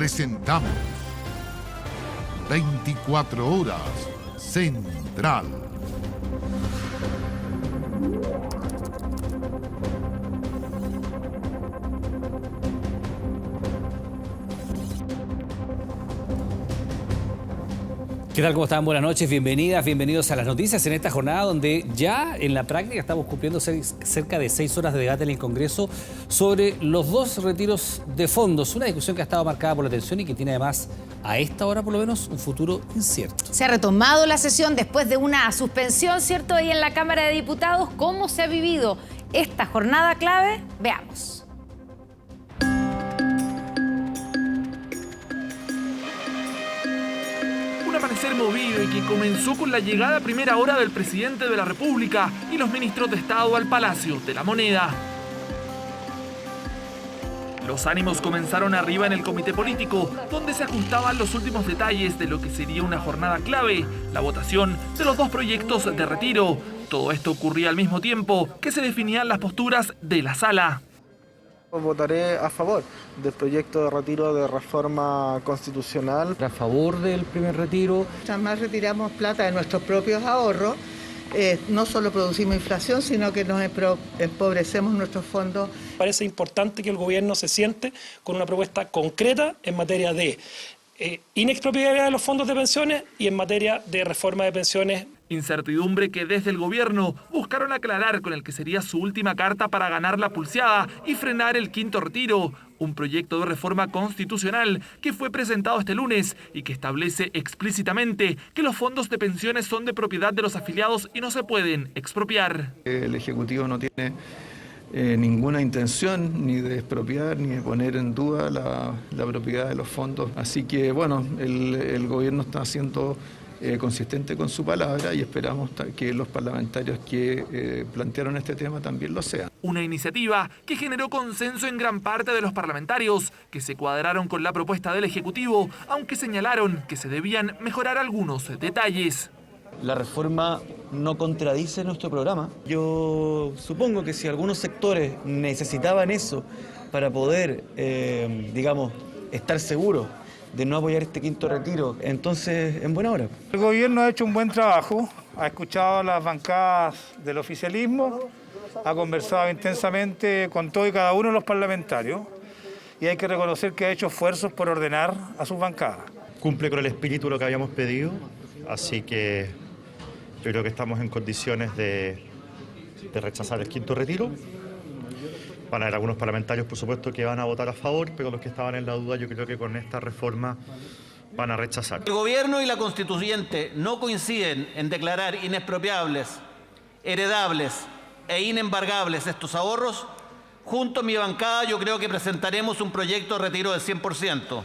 presentamos 24 horas Central. ¿Qué tal? ¿Cómo están? Buenas noches, bienvenidas, bienvenidos a las noticias en esta jornada donde ya en la práctica estamos cumpliendo cerca de 6 horas de debate en el Congreso sobre los dos retiros de fondos. Una discusión que ha estado marcada por la tensión y que tiene además, a esta hora por lo menos, un futuro incierto. Se ha retomado la sesión después de una suspensión, ¿cierto? Ahí en la Cámara de Diputados. ¿Cómo se ha vivido esta jornada clave? Veamos. Un amanecer movido y que comenzó con la llegada a primera hora del presidente de la República y los ministros de Estado al Palacio de la Moneda. Los ánimos comenzaron arriba en el comité político, donde se ajustaban los últimos detalles de lo que sería una jornada clave, la votación de los dos proyectos de retiro. Todo esto ocurría al mismo tiempo que se definían las posturas de la sala. Votaré a favor del proyecto de retiro de reforma constitucional. A favor del primer retiro. Además retiramos plata de nuestros propios ahorros. No solo producimos inflación, sino que nos empobrecemos nuestros fondos. Parece importante que el gobierno se siente con una propuesta concreta en materia de inexpropiabilidad de los fondos de pensiones y en materia de reforma de pensiones. Incertidumbre que desde el gobierno buscaron aclarar con el que sería su última carta para ganar la pulseada y frenar el quinto retiro, un proyecto de reforma constitucional que fue presentado este lunes y que establece explícitamente que los fondos de pensiones son de propiedad de los afiliados y no se pueden expropiar. El Ejecutivo no tiene ninguna intención ni de expropiar ni de poner en duda la propiedad de los fondos. Así que, bueno, el gobierno está siendo consistente con su palabra y esperamos que los parlamentarios que plantearon este tema también lo sean. Una iniciativa que generó consenso en gran parte de los parlamentarios, que se cuadraron con la propuesta del Ejecutivo, aunque señalaron que se debían mejorar algunos detalles. La reforma no contradice nuestro programa. Yo supongo que si algunos sectores necesitaban eso para poder, estar seguros de no apoyar este quinto retiro, entonces en buena hora. El gobierno ha hecho un buen trabajo, ha escuchado a las bancadas del oficialismo, ha conversado intensamente con todo y cada uno de los parlamentarios y hay que reconocer que ha hecho esfuerzos por ordenar a sus bancadas. Cumple con el espíritu de lo que habíamos pedido, así que yo creo que estamos en condiciones de rechazar el quinto retiro. Van a haber algunos parlamentarios, por supuesto, que van a votar a favor, pero los que estaban en la duda, yo creo que con esta reforma van a rechazar. El gobierno y la constituyente no coinciden en declarar inexpropiables, heredables e inembargables estos ahorros. Junto a mi bancada, yo creo que presentaremos un proyecto de retiro del 100%.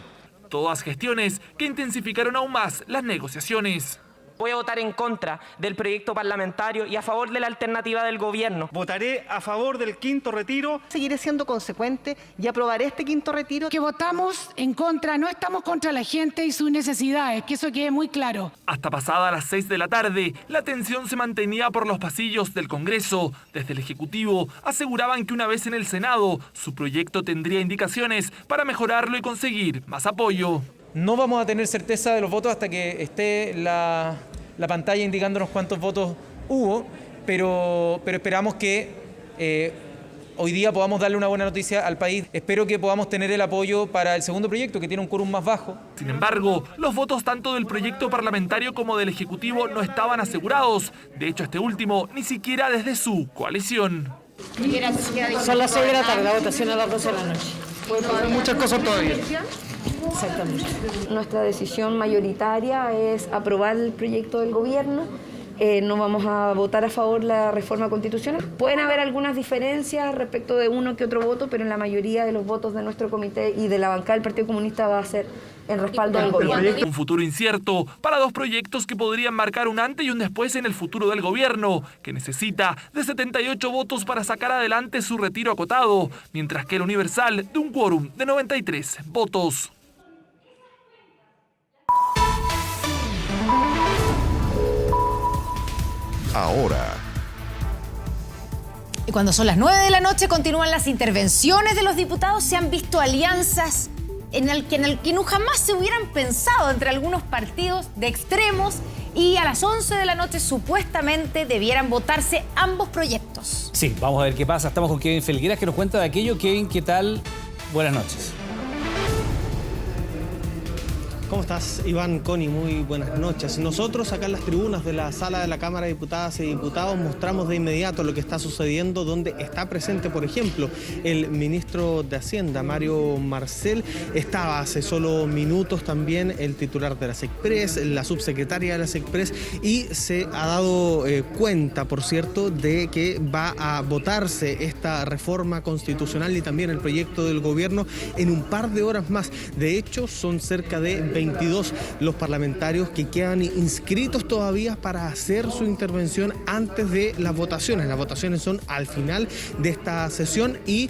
Todas gestiones que intensificaron aún más las negociaciones. Voy a votar en contra del proyecto parlamentario y a favor de la alternativa del gobierno. Votaré a favor del quinto retiro. Seguiré siendo consecuente y aprobaré este quinto retiro. Que votamos en contra, no estamos contra la gente y sus necesidades, que eso quede muy claro. Hasta pasada las 6 de la tarde, la tensión se mantenía por los pasillos del Congreso. Desde el Ejecutivo aseguraban que una vez en el Senado, su proyecto tendría indicaciones para mejorarlo y conseguir más apoyo. No vamos a tener certeza de los votos hasta que esté la pantalla indicándonos cuántos votos hubo, pero esperamos que hoy día podamos darle una buena noticia al país. Espero que podamos tener el apoyo para el segundo proyecto, que tiene un quórum más bajo. Sin embargo, los votos tanto del proyecto parlamentario como del Ejecutivo no estaban asegurados. De hecho, este último ni siquiera desde su coalición. Son las 6 de la tarde, la votación a las 12 de la noche. Hay muchas cosas todavía. Exactamente. Nuestra decisión mayoritaria es aprobar el proyecto del gobierno. No vamos a votar a favor de la reforma constitucional. Pueden haber algunas diferencias respecto de uno que otro voto, pero en la mayoría de los votos de nuestro comité y de la bancada del Partido Comunista va a ser en respaldo del gobierno. Un futuro incierto para dos proyectos que podrían marcar un antes y un después en el futuro del gobierno, que necesita de 78 votos para sacar adelante su retiro acotado, mientras que el Universal de un quórum de 93 votos. Ahora. Y cuando son las 9 de la noche continúan las intervenciones de los diputados. Se han visto alianzas en el que no jamás se hubieran pensado entre algunos partidos de extremos, y a las 11 de la noche supuestamente debieran votarse ambos proyectos. Sí, vamos a ver qué pasa. Estamos con Kevin Felgueras, que nos cuenta de aquello. Kevin, ¿qué tal? Buenas noches. ¿Cómo estás, Iván, Connie? Muy buenas noches. Nosotros acá en las tribunas de la sala de la Cámara de Diputadas y Diputados mostramos de inmediato lo que está sucediendo, donde está presente, por ejemplo, el ministro de Hacienda, Mario Marcel. Estaba hace solo minutos también el titular de la SECPRES, la subsecretaria de la SECPRES, y se ha dado cuenta, por cierto, de que va a votarse esta reforma constitucional y también el proyecto del gobierno en un par de horas más. De hecho, son cerca de 22 los parlamentarios que quedan inscritos todavía para hacer su intervención antes de las votaciones. Las votaciones son al final de esta sesión y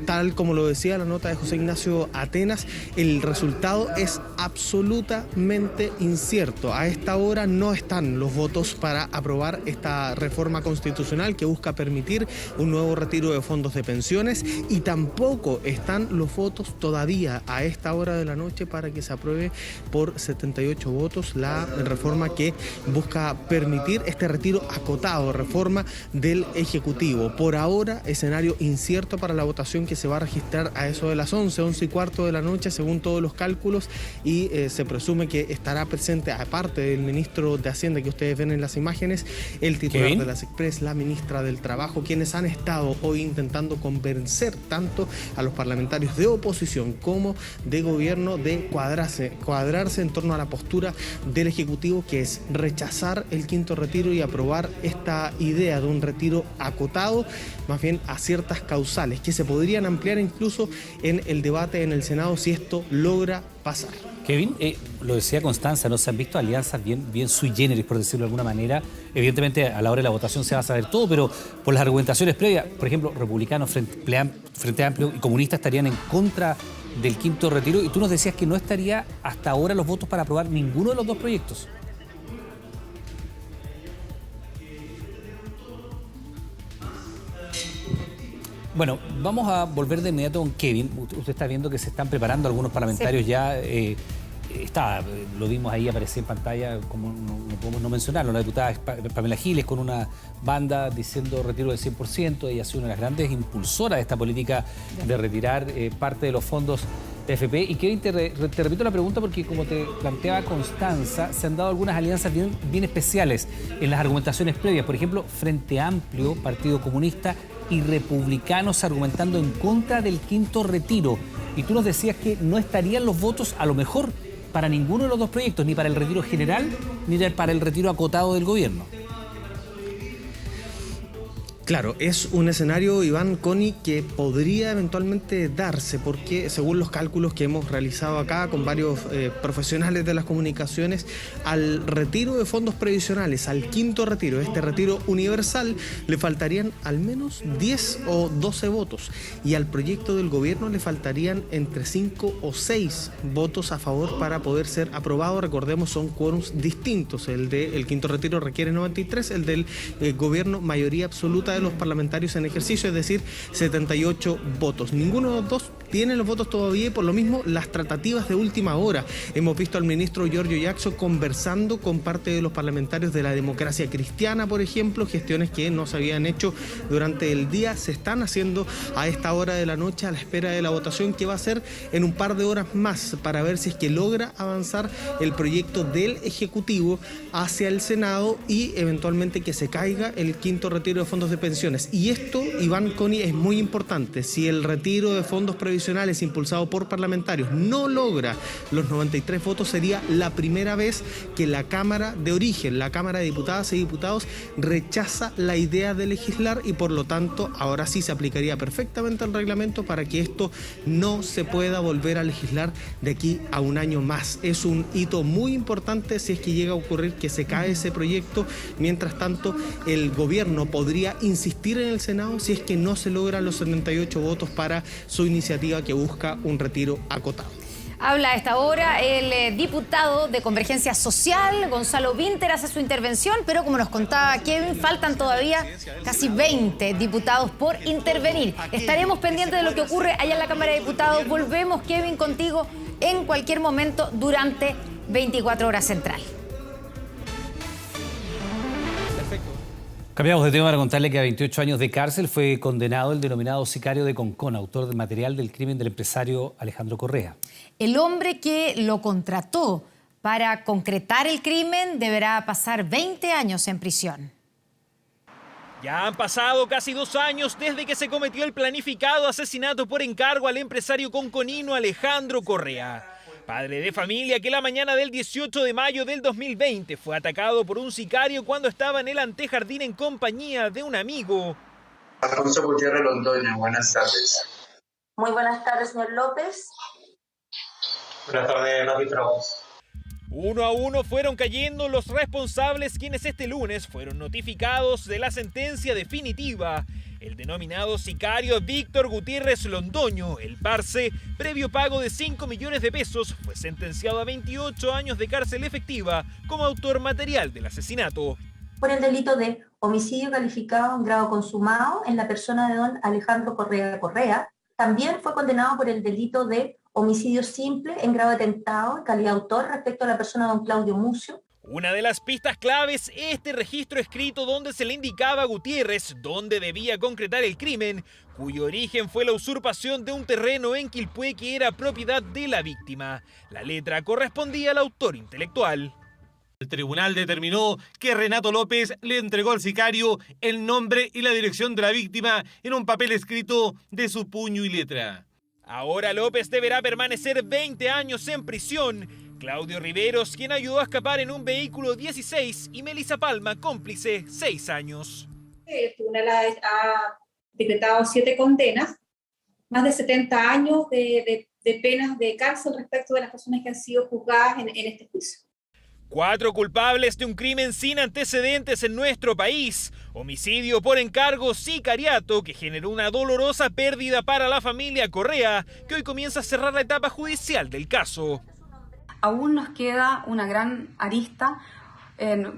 tal como lo decía la nota de José Ignacio Atenas, el resultado es absolutamente incierto. A esta hora no están los votos para aprobar esta reforma constitucional que busca permitir un nuevo retiro de fondos de pensiones, y tampoco están los votos todavía a esta hora de la noche para que se apruebe por 78 votos la reforma que busca permitir este retiro acotado, reforma del Ejecutivo. Por ahora, escenario incierto para la votación que se va a registrar a eso de las 11:15 de la noche, según todos los cálculos, y se presume que estará presente, aparte del ministro de Hacienda que ustedes ven en las imágenes, el titular de la SECPRES, la ministra del Trabajo, quienes han estado hoy intentando convencer tanto a los parlamentarios de oposición como de gobierno de cuadrarse en torno a la postura del Ejecutivo, que es rechazar el quinto retiro y aprobar esta idea de un retiro acotado, más bien a ciertas causales, que se podrían ampliar incluso en el debate en el Senado si esto logra pasar. Kevin, lo decía Constanza, ¿no? Se han visto alianzas bien sui generis, por decirlo de alguna manera. Evidentemente, a la hora de la votación se va a saber todo, pero por las argumentaciones previas, por ejemplo, republicanos, Frente Amplio y comunistas estarían en contra del quinto retiro, y tú nos decías que no estaría hasta ahora los votos para aprobar ninguno de los dos proyectos. Bueno, vamos a volver de inmediato con Kevin. Usted está viendo que se están preparando algunos parlamentarios ya. Lo vimos ahí, aparecía en pantalla, como no podemos no mencionarlo, la diputada Pamela Giles con una banda diciendo retiro del 100%. Ella ha sido una de las grandes impulsoras de esta política de retirar parte de los fondos de AFP. Y Kevin, te repito la pregunta porque, como te planteaba Constanza, se han dado algunas alianzas bien especiales en las argumentaciones previas. Por ejemplo, Frente Amplio, Partido Comunista y republicanos argumentando en contra del quinto retiro. Y tú nos decías que no estarían los votos, a lo mejor, para ninguno de los dos proyectos, ni para el retiro general, ni para el retiro acotado del gobierno. Claro, es un escenario, Iván, Connie, que podría eventualmente darse, porque según los cálculos que hemos realizado acá con varios profesionales de las comunicaciones, al retiro de fondos previsionales, al quinto retiro, este retiro universal, le faltarían al menos 10 o 12 votos, y al proyecto del gobierno le faltarían entre 5 o 6 votos a favor para poder ser aprobado. Recordemos, son quórums distintos. El del quinto retiro requiere 93, el del gobierno mayoría absoluta de los parlamentarios en ejercicio, es decir, 78 votos. Ninguno de los dos tiene los votos todavía, y por lo mismo las tratativas de última hora. Hemos visto al ministro Giorgio Jackson conversando con parte de los parlamentarios de la Democracia Cristiana, por ejemplo, gestiones que no se habían hecho durante el día, se están haciendo a esta hora de la noche a la espera de la votación, que va a ser en un par de horas más, para ver si es que logra avanzar el proyecto del Ejecutivo hacia el Senado y eventualmente que se caiga el quinto retiro de fondos de pensiones. Y esto, Iván, Connie, es muy importante. Si el retiro de fondos previsionales impulsado por parlamentarios no logra los 93 votos, sería la primera vez que la Cámara de origen, la Cámara de Diputadas y Diputados, rechaza la idea de legislar, y por lo tanto ahora sí se aplicaría perfectamente el reglamento para que esto no se pueda volver a legislar de aquí a un año más. Es un hito muy importante si es que llega a ocurrir que se cae ese proyecto. Mientras tanto, el gobierno podría insistir en el Senado si es que no se logran los 78 votos para su iniciativa que busca un retiro acotado. Habla a esta hora el diputado de Convergencia Social, Gonzalo Vinter, hace su intervención, pero como nos contaba Kevin, faltan todavía casi 20 diputados por intervenir. Estaremos pendientes de lo que ocurre allá en la Cámara de Diputados. Volvemos, Kevin, contigo en cualquier momento durante 24 horas central. Cambiamos de tema para contarle que a 28 años de cárcel fue condenado el denominado sicario de Concón, autor del material del crimen del empresario Alejandro Correa. El hombre que lo contrató para concretar el crimen deberá pasar 20 años en prisión. Ya han pasado casi 2 años desde que se cometió el planificado asesinato por encargo al empresario conconino Alejandro Correa. Padre de familia que la mañana del 18 de mayo del 2020 fue atacado por un sicario cuando estaba en el antejardín en compañía de un amigo. Alfonso Gutiérrez Londoño, buenas tardes. Muy buenas tardes, señor López. Buenas tardes, árbitro. Uno a uno fueron cayendo los responsables quienes este lunes fueron notificados de la sentencia definitiva. El denominado sicario Víctor Gutiérrez Londoño, el Parce, previo pago de 5 millones de pesos, fue sentenciado a 28 años de cárcel efectiva como autor material del asesinato. Por el delito de homicidio calificado en grado consumado en la persona de don Alejandro Correa Correa, también fue condenado por el delito de homicidio simple en grado de atentado en calidad de autor respecto a la persona de don Claudio Mucio. Una de las pistas claves, este registro escrito donde se le indicaba a Gutiérrez dónde debía concretar el crimen, cuyo origen fue la usurpación de un terreno en Quilpué que era propiedad de la víctima. La letra correspondía al autor intelectual. El tribunal determinó que Renato López le entregó al sicario el nombre y la dirección de la víctima en un papel escrito de su puño y letra. Ahora López deberá permanecer 20 años en prisión. Claudio Riveros, quien ayudó a escapar en un vehículo, 16, y Melissa Palma, cómplice, 6 años. El tribunal ha decretado 7 condenas, más de 70 años de penas de cárcel respecto de las personas que han sido juzgadas en este juicio. 4 culpables de un crimen sin antecedentes en nuestro país. Homicidio por encargo, sicariato, que generó una dolorosa pérdida para la familia Correa, que hoy comienza a cerrar la etapa judicial del caso. Aún nos queda una gran arista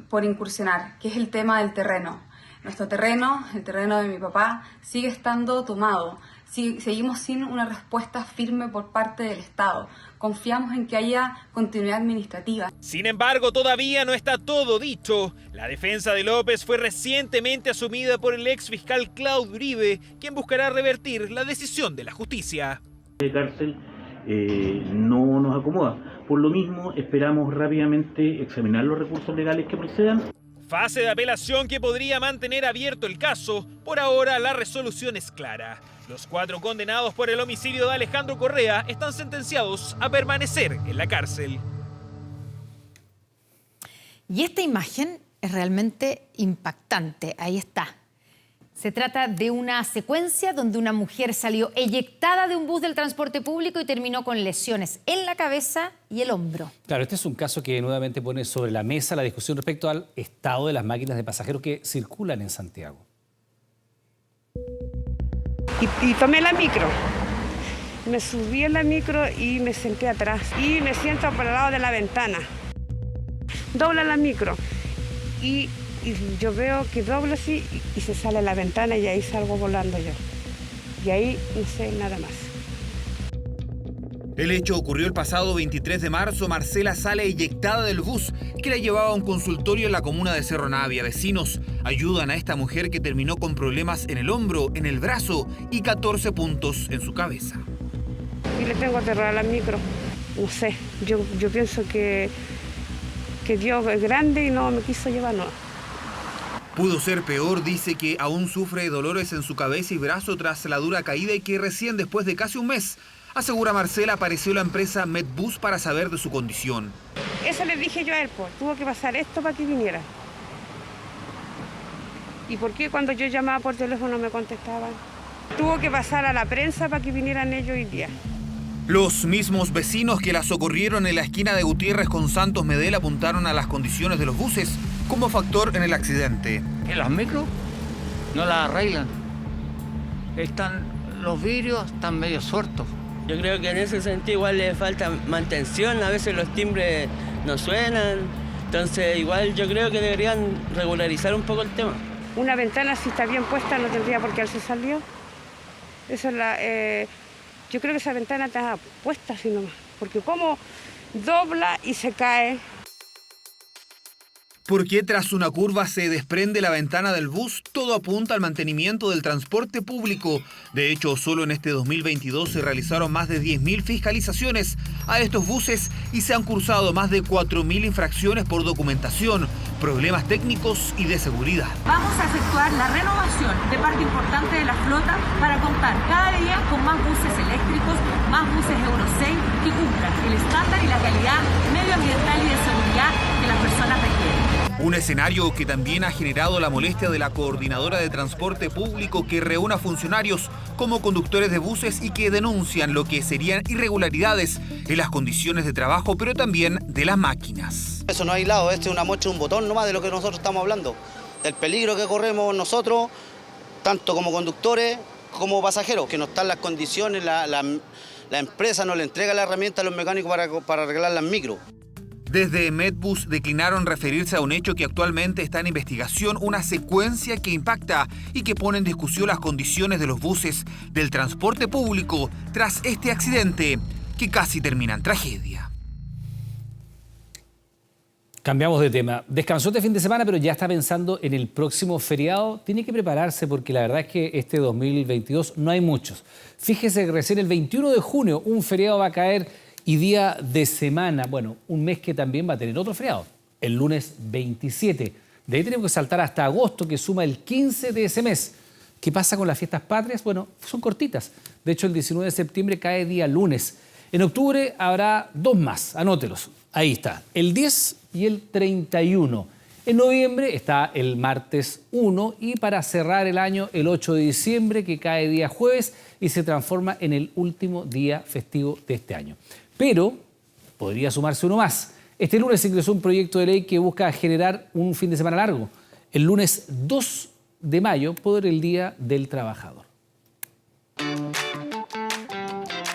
por incursionar, que es el tema del terreno. Nuestro terreno, el terreno de mi papá, sigue estando tomado. Seguimos sin una respuesta firme por parte del Estado. Confiamos en que haya continuidad administrativa. Sin embargo, todavía no está todo dicho. La defensa de López fue recientemente asumida por el ex fiscal Claudio Uribe, quien buscará revertir la decisión de la justicia. De cárcel no nos acomoda. Por lo mismo, esperamos rápidamente examinar los recursos legales que procedan. Fase de apelación que podría mantener abierto el caso. Por ahora, la resolución es clara. Los 4 condenados por el homicidio de Alejandro Correa están sentenciados a permanecer en la cárcel. Y esta imagen es realmente impactante. Ahí está. Se trata de una secuencia donde una mujer salió eyectada de un bus del transporte público y terminó con lesiones en la cabeza y el hombro. Claro, este es un caso que nuevamente pone sobre la mesa la discusión respecto al estado de las máquinas de pasajeros que circulan en Santiago. Y tomé la micro. Me subí en la micro y me senté atrás. Y me siento por el lado de la ventana. Dobla la micro. Y yo veo que dobla así y se sale la ventana y ahí salgo volando yo. Y ahí no sé nada más. El hecho ocurrió el pasado 23 de marzo. Marcela sale eyectada del bus que la llevaba a un consultorio en la comuna de Cerro Navia. Vecinos ayudan a esta mujer que terminó con problemas en el hombro, en el brazo y 14 puntos en su cabeza. Y le tengo terror a la micro. No sé, yo pienso que Dios es grande y no me quiso llevar, no. Pudo ser peor, dice que aún sufre dolores en su cabeza y brazo tras la dura caída y que recién después de casi un mes, asegura Marcela, apareció la empresa Medbus para saber de su condición. Eso le dije yo a él, pues, tuvo que pasar esto para que viniera. ¿Y por qué cuando yo llamaba por teléfono me contestaban? Tuvo que pasar a la prensa para que vinieran ellos hoy día. Los mismos vecinos que la socorrieron en la esquina de Gutiérrez con Santos Medel apuntaron a las condiciones de los buses como factor en el accidente. En las micros no las arreglan. Los vidrios están medio sueltos. Yo creo que en ese sentido igual le falta mantención, a veces los timbres no suenan, entonces igual yo creo que deberían regularizar un poco el tema. Una ventana si está bien puesta no tendría por qué haberse salido. Esa es yo creo que esa ventana está puesta así nomás, porque como dobla y se cae. Porque tras una curva se desprende la ventana del bus, todo apunta al mantenimiento del transporte público. De hecho, solo en este 2022 se realizaron más de 10.000 fiscalizaciones a estos buses y se han cursado más de 4.000 infracciones por documentación, problemas técnicos y de seguridad. Vamos a efectuar la renovación de parte importante de la flota para contar cada día con más buses eléctricos, más buses Euro 6 que cumplan el estándar y la calidad medioambiental y de seguridad que las personas requieren. Un escenario que también ha generado la molestia de la Coordinadora de Transporte Público, que reúne a funcionarios como conductores de buses y que denuncian lo que serían irregularidades en las condiciones de trabajo, pero también de las máquinas. Eso no es aislado, este es una muestra, un botón nomás de lo que nosotros estamos hablando, del peligro que corremos nosotros, tanto como conductores como pasajeros, que no están las condiciones, la empresa no le entrega la herramienta a los mecánicos para arreglar las micro. Desde Medbus declinaron referirse a un hecho que actualmente está en investigación, una secuencia que impacta y que pone en discusión las condiciones de los buses del transporte público tras este accidente que casi termina en tragedia. Cambiamos de tema. Descansó este fin de semana, pero ya está pensando en el próximo feriado. Tiene que prepararse porque la verdad es que este 2022 no hay muchos. Fíjese que recién el 21 de junio un feriado va a caer y día de semana, bueno, un mes que también va a tener otro feriado, el lunes 27. De ahí tenemos que saltar hasta agosto, que suma el 15 de ese mes. ¿Qué pasa con las fiestas patrias? Bueno, son cortitas. De hecho, el 19 de septiembre cae día lunes. En octubre habrá dos más, anótelos. Ahí está, el 10 y el 31. En noviembre está el martes 1 y para cerrar el año, el 8 de diciembre, que cae día jueves y se transforma en el último día festivo de este año. Pero podría sumarse uno más. Este lunes ingresó un proyecto de ley que busca generar un fin de semana largo. El lunes 2 de mayo por el Día del Trabajador.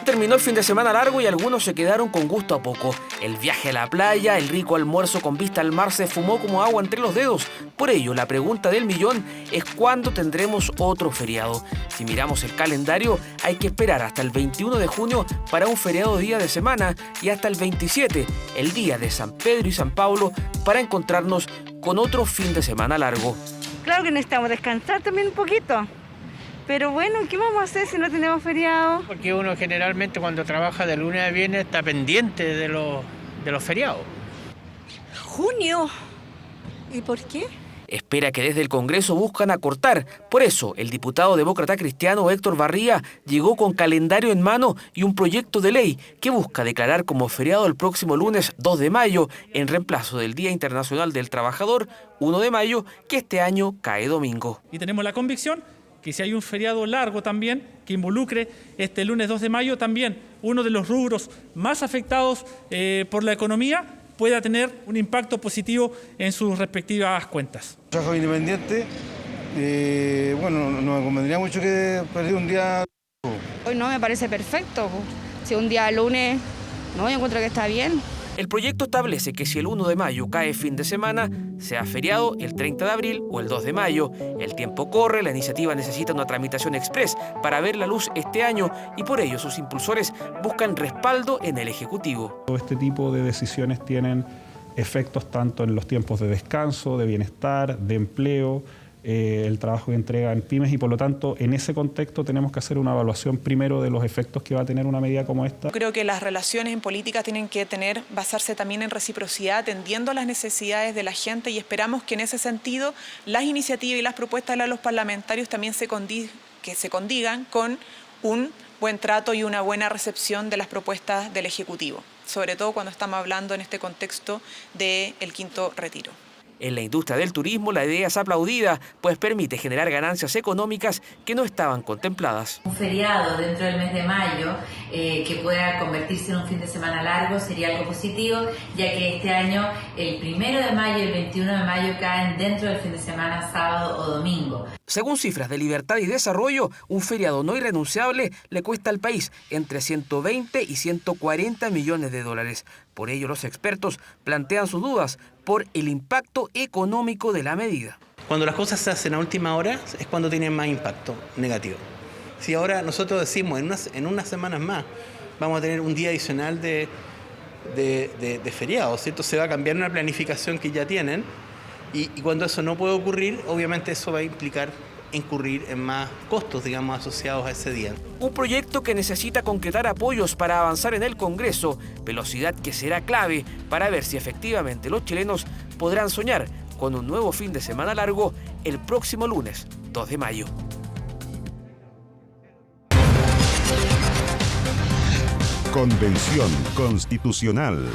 Terminó el fin de semana largo y algunos se quedaron con gusto a poco. El viaje a la playa, el rico almuerzo con vista al mar se fumó como agua entre los dedos. Por ello, la pregunta del millón es ¿cuándo tendremos otro feriado? Si miramos el calendario, hay que esperar hasta el 21 de junio para un feriado día de semana y hasta el 27, el día de San Pedro y San Pablo, para encontrarnos con otro fin de semana largo. Claro que necesitamos descansar también un poquito. Pero bueno, ¿qué vamos a hacer si no tenemos feriado? Porque uno generalmente cuando trabaja de lunes a viernes está pendiente de los feriados. ¿Junio? ¿Y por qué? Espera que desde el Congreso buscan acortar. Por eso, el diputado demócrata cristiano Héctor Barría llegó con calendario en mano y un proyecto de ley que busca declarar como feriado el próximo lunes 2 de mayo, en reemplazo del Día Internacional del Trabajador, 1 de mayo, que este año cae domingo. Y tenemos la convicción que si hay un feriado largo también, que involucre este lunes 2 de mayo, también uno de los rubros más afectados por la economía pueda tener un impacto positivo en sus respectivas cuentas. Trabajo independiente, bueno, no me convendría mucho que perdiera un día. Hoy no me parece perfecto. Si un día lunes, no, yo encuentro que está bien. El proyecto establece que si el 1 de mayo cae fin de semana, sea feriado el 30 de abril o el 2 de mayo. El tiempo corre, la iniciativa necesita una tramitación express para ver la luz este año y por ello sus impulsores buscan respaldo en el Ejecutivo. Este tipo de decisiones tienen efectos tanto en los tiempos de descanso, de bienestar, de empleo, el trabajo que entregan pymes y por lo tanto en ese contexto tenemos que hacer una evaluación primero de los efectos que va a tener una medida como esta. Creo que las relaciones en política tienen que basarse también en reciprocidad, atendiendo a las necesidades de la gente y esperamos que en ese sentido las iniciativas y las propuestas de los parlamentarios también se condigan con un buen trato y una buena recepción de las propuestas del Ejecutivo, sobre todo cuando estamos hablando en este contexto del quinto retiro. En la industria del turismo la idea es aplaudida, pues permite generar ganancias económicas que no estaban contempladas. Un feriado dentro del mes de mayo que pueda convertirse en un fin de semana largo sería algo positivo, ya que este año el 1 de mayo y el 21 de mayo caen dentro del fin de semana sábado o domingo. Según cifras de Libertad y Desarrollo, un feriado no irrenunciable le cuesta al país entre 120 y 140 millones de dólares. Por ello, los expertos plantean sus dudas por el impacto económico de la medida. Cuando las cosas se hacen a última hora es cuando tienen más impacto negativo. Si ahora nosotros decimos en unas semanas más vamos a tener un día adicional de feriado, ¿cierto? Se va a cambiar una planificación que ya tienen y cuando eso no puede ocurrir, obviamente eso va a implicar incurrir en más costos, digamos, asociados a ese día. Un proyecto que necesita concretar apoyos para avanzar en el Congreso, velocidad que será clave para ver si efectivamente los chilenos podrán soñar con un nuevo fin de semana largo el próximo lunes 2 de mayo. Convención Constitucional.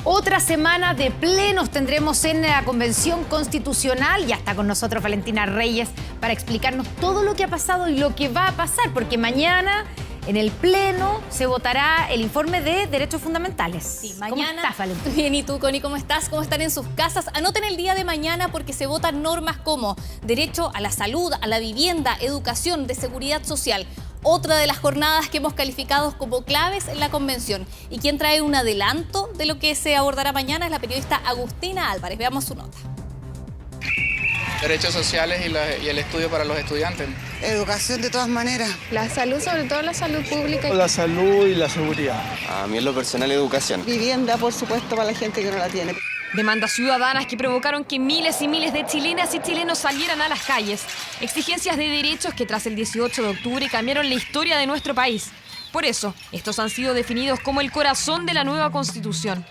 Otra semana de plenos tendremos en la Convención Constitucional. Ya está con nosotros Valentina Reyes para explicarnos todo lo que ha pasado y lo que va a pasar, porque mañana en el Pleno se votará el informe de derechos fundamentales. Sí, mañana. ¿Cómo estás, Valentina? Bien, ¿y tú, Connie, cómo estás? ¿Cómo están en sus casas? Anoten el día de mañana porque se votan normas como derecho a la salud, a la vivienda, educación, de seguridad social. Otra de las jornadas que hemos calificado como claves en la convención. Y quien trae un adelanto de lo que se abordará mañana es la periodista Agustina Álvarez. Veamos su nota. Derechos sociales y el estudio para los estudiantes. Educación de todas maneras. La salud, sobre todo la salud pública. La salud y la seguridad. A mí en lo personal, educación. Vivienda, por supuesto, para la gente que no la tiene. Demandas ciudadanas que provocaron que miles y miles de chilenas y chilenos salieran a las calles. Exigencias de derechos que tras el 18 de octubre cambiaron la historia de nuestro país. Por eso, estos han sido definidos como el corazón de la nueva Constitución.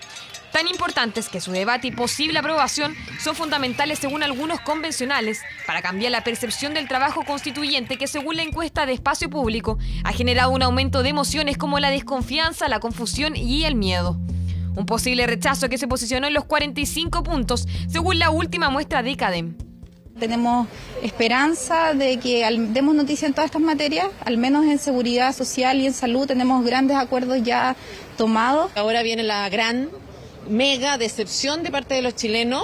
Tan importantes que su debate y posible aprobación son fundamentales según algunos convencionales para cambiar la percepción del trabajo constituyente que según la encuesta de Espacio Público ha generado un aumento de emociones como la desconfianza, la confusión y el miedo. Un posible rechazo que se posicionó en los 45 puntos según la última muestra de CADEM. Tenemos esperanza de que demos noticia en todas estas materias, al menos en seguridad social y en salud tenemos grandes acuerdos ya tomados. Ahora viene la gran mega decepción de parte de los chilenos.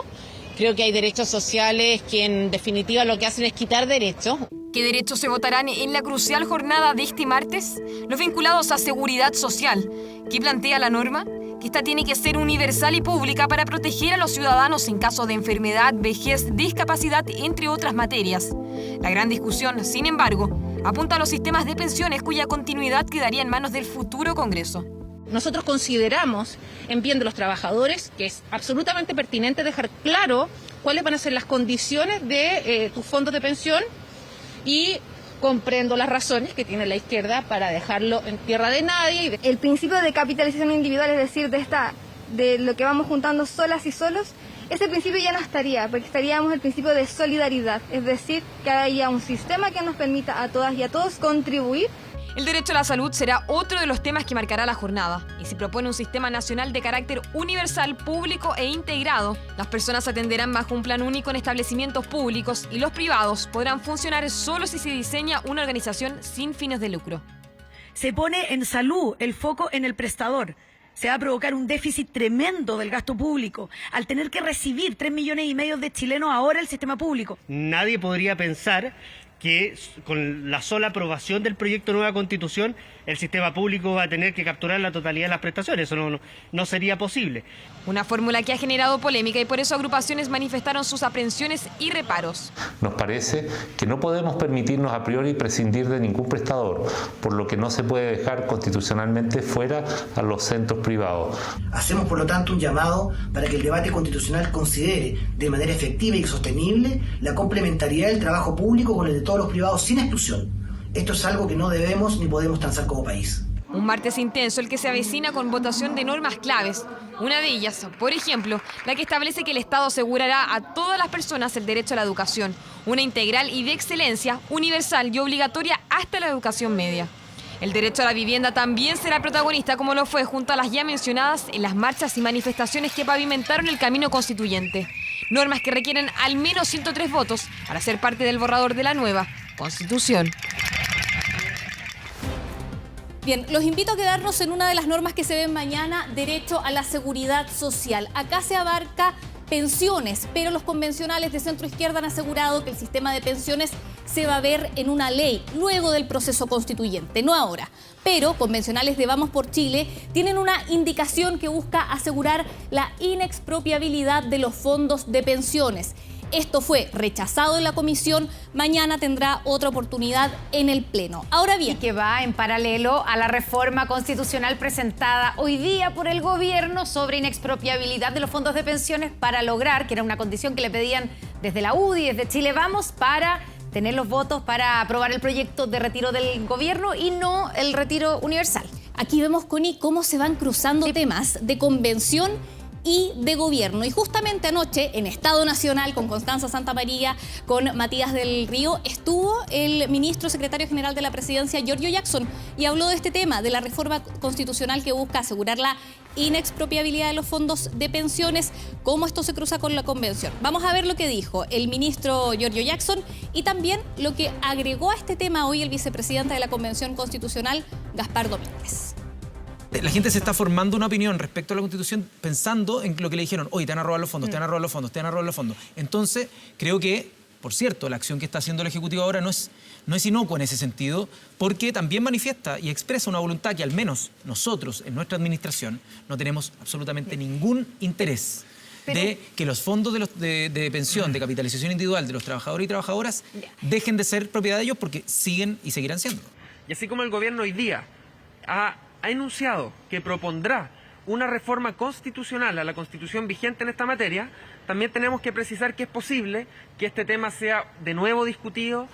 Creo que hay derechos sociales que en definitiva lo que hacen es quitar derechos. ¿Qué derechos se votarán en la crucial jornada de este martes? Los vinculados a seguridad social. ¿Qué plantea la norma? Que esta tiene que ser universal y pública para proteger a los ciudadanos en caso de enfermedad, vejez, discapacidad, entre otras materias. La gran discusión, sin embargo, apunta a los sistemas de pensiones cuya continuidad quedaría en manos del futuro Congreso. Nosotros consideramos, en bien de los trabajadores, que es absolutamente pertinente dejar claro cuáles van a ser las condiciones de tus fondos de pensión y comprendo las razones que tiene la izquierda para dejarlo en tierra de nadie. El principio de capitalización individual, es decir, de lo que vamos juntando solas y solos, ese principio ya no estaría, porque estaríamos en el principio de solidaridad, es decir, que haya un sistema que nos permita a todas y a todos contribuir. El derecho a la salud será otro de los temas que marcará la jornada y se propone un sistema nacional de carácter universal, público e integrado. Las personas atenderán bajo un plan único en establecimientos públicos y los privados podrán funcionar solo si se diseña una organización sin fines de lucro. Se pone en salud el foco en el prestador. Se va a provocar un déficit tremendo del gasto público al tener que recibir 3,5 millones de chilenos ahora el sistema público. Nadie podría pensar que con la sola aprobación del proyecto de nueva Constitución el sistema público va a tener que capturar la totalidad de las prestaciones. Eso no sería posible. Una fórmula que ha generado polémica y por eso agrupaciones manifestaron sus aprensiones y reparos. Nos parece que no podemos permitirnos a priori prescindir de ningún prestador, por lo que no se puede dejar constitucionalmente fuera a los centros privados. Hacemos por lo tanto un llamado para que el debate constitucional considere de manera efectiva y sostenible la complementariedad del trabajo público con el de todos los privados sin exclusión. Esto es algo que no debemos ni podemos transar como país. Un martes intenso el que se avecina con votación de normas claves. Una de ellas, por ejemplo, la que establece que el Estado asegurará a todas las personas el derecho a la educación, una integral y de excelencia, universal y obligatoria hasta la educación media. El derecho a la vivienda también será protagonista como lo fue junto a las ya mencionadas en las marchas y manifestaciones que pavimentaron el camino constituyente. Normas que requieren al menos 103 votos para ser parte del borrador de la nueva Constitución. Bien, los invito a quedarnos en una de las normas que se ven mañana, derecho a la seguridad social. Acá se abarca pensiones, pero los convencionales de centro izquierda han asegurado que el sistema de pensiones se va a ver en una ley luego del proceso constituyente, no ahora. Pero convencionales de Vamos por Chile tienen una indicación que busca asegurar la inexpropiabilidad de los fondos de pensiones. Esto fue rechazado en la comisión, mañana tendrá otra oportunidad en el Pleno. Ahora bien, y que va en paralelo a la reforma constitucional presentada hoy día por el gobierno sobre inexpropiabilidad de los fondos de pensiones para lograr, que era una condición que le pedían desde la UDI, desde Chile Vamos, para tener los votos para aprobar el proyecto de retiro del gobierno y no el retiro universal. Aquí vemos, Connie, cómo se van cruzando temas de convención y de gobierno. Y justamente anoche, en Estado Nacional, con Constanza Santamaría, con Matías del Río, estuvo el ministro secretario general de la Presidencia, Giorgio Jackson, y habló de este tema, de la reforma constitucional que busca asegurar la inexpropiabilidad de los fondos de pensiones, cómo esto se cruza con la convención. Vamos a ver lo que dijo el ministro Giorgio Jackson y también lo que agregó a este tema hoy el vicepresidente de la Convención Constitucional, Gaspar Domínguez. La gente se está formando una opinión respecto a la Constitución pensando en lo que le dijeron, oye, te van a robar los fondos, te van a robar los fondos, te van a robar los fondos. Entonces, creo que, por cierto, la acción que está haciendo el Ejecutivo ahora no es inocua en ese sentido, porque también manifiesta y expresa una voluntad que al menos nosotros, en nuestra administración, no tenemos absolutamente ningún interés de que los fondos de pensión, de capitalización individual de los trabajadores y trabajadoras dejen de ser propiedad de ellos porque siguen y seguirán siendo. Y así como el gobierno hoy día ha enunciado que propondrá una reforma constitucional a la Constitución vigente en esta materia, también tenemos que precisar que es posible que este tema sea de nuevo discutido.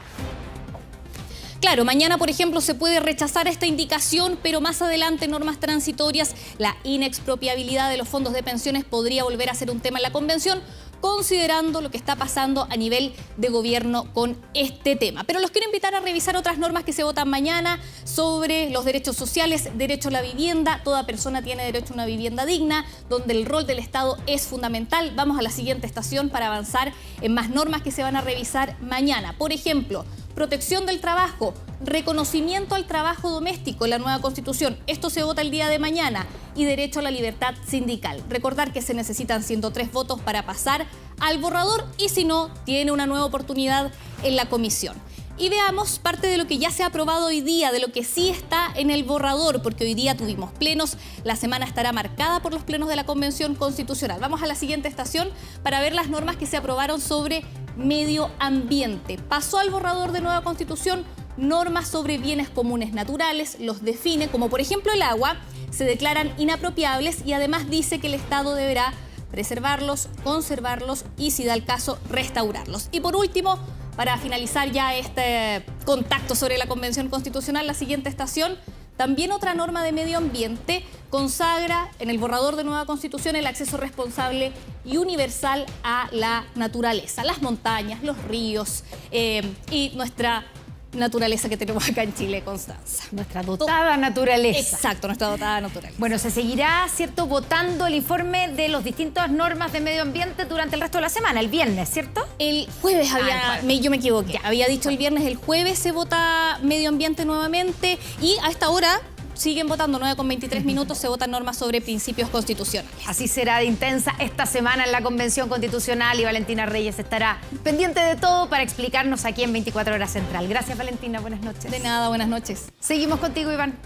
Claro, mañana, por ejemplo, se puede rechazar esta indicación, pero más adelante, normas transitorias, la inexpropiabilidad de los fondos de pensiones podría volver a ser un tema en la Convención, considerando lo que está pasando a nivel de gobierno con este tema. Pero los quiero invitar a revisar otras normas que se votan mañana sobre los derechos sociales, derecho a la vivienda. Toda persona tiene derecho a una vivienda digna, donde el rol del Estado es fundamental. Vamos a la siguiente estación para avanzar en más normas que se van a revisar mañana. Por ejemplo, protección del trabajo, reconocimiento al trabajo doméstico en la nueva Constitución. Esto se vota el día de mañana. Y derecho a la libertad sindical. Recordar que se necesitan 103 votos para pasar al borrador y si no, tiene una nueva oportunidad en la comisión. Y veamos parte de lo que ya se ha aprobado hoy día, de lo que sí está en el borrador, porque hoy día tuvimos plenos, la semana estará marcada por los plenos de la Convención Constitucional. Vamos a la siguiente estación para ver las normas que se aprobaron sobre medio ambiente. Pasó al borrador de nueva Constitución normas sobre bienes comunes naturales, los define, como por ejemplo el agua, se declaran inapropiables y además dice que el Estado deberá preservarlos, conservarlos y, si da el caso, restaurarlos. Y por último, para finalizar ya este contacto sobre la Convención Constitucional, la siguiente estación, también otra norma de medio ambiente consagra en el borrador de nueva Constitución el acceso responsable y universal a la naturaleza, las montañas, los ríos y nuestra naturaleza que tenemos acá en Chile, Constanza. Nuestra dotada naturaleza. Exacto, nuestra dotada naturaleza. Bueno, se seguirá, ¿cierto?, votando el informe de las distintas normas de medio ambiente durante el resto de la semana, el viernes, ¿cierto? El jueves yo me equivoqué. Había dicho el viernes, el jueves se vota medio ambiente nuevamente y a esta hora siguen votando, 9:23 minutos, se votan normas sobre principios constitucionales. Así será de intensa esta semana en la Convención Constitucional y Valentina Reyes estará pendiente de todo para explicarnos aquí en 24 Horas Central. Gracias, Valentina, buenas noches. De nada, buenas noches. Seguimos contigo, Iván.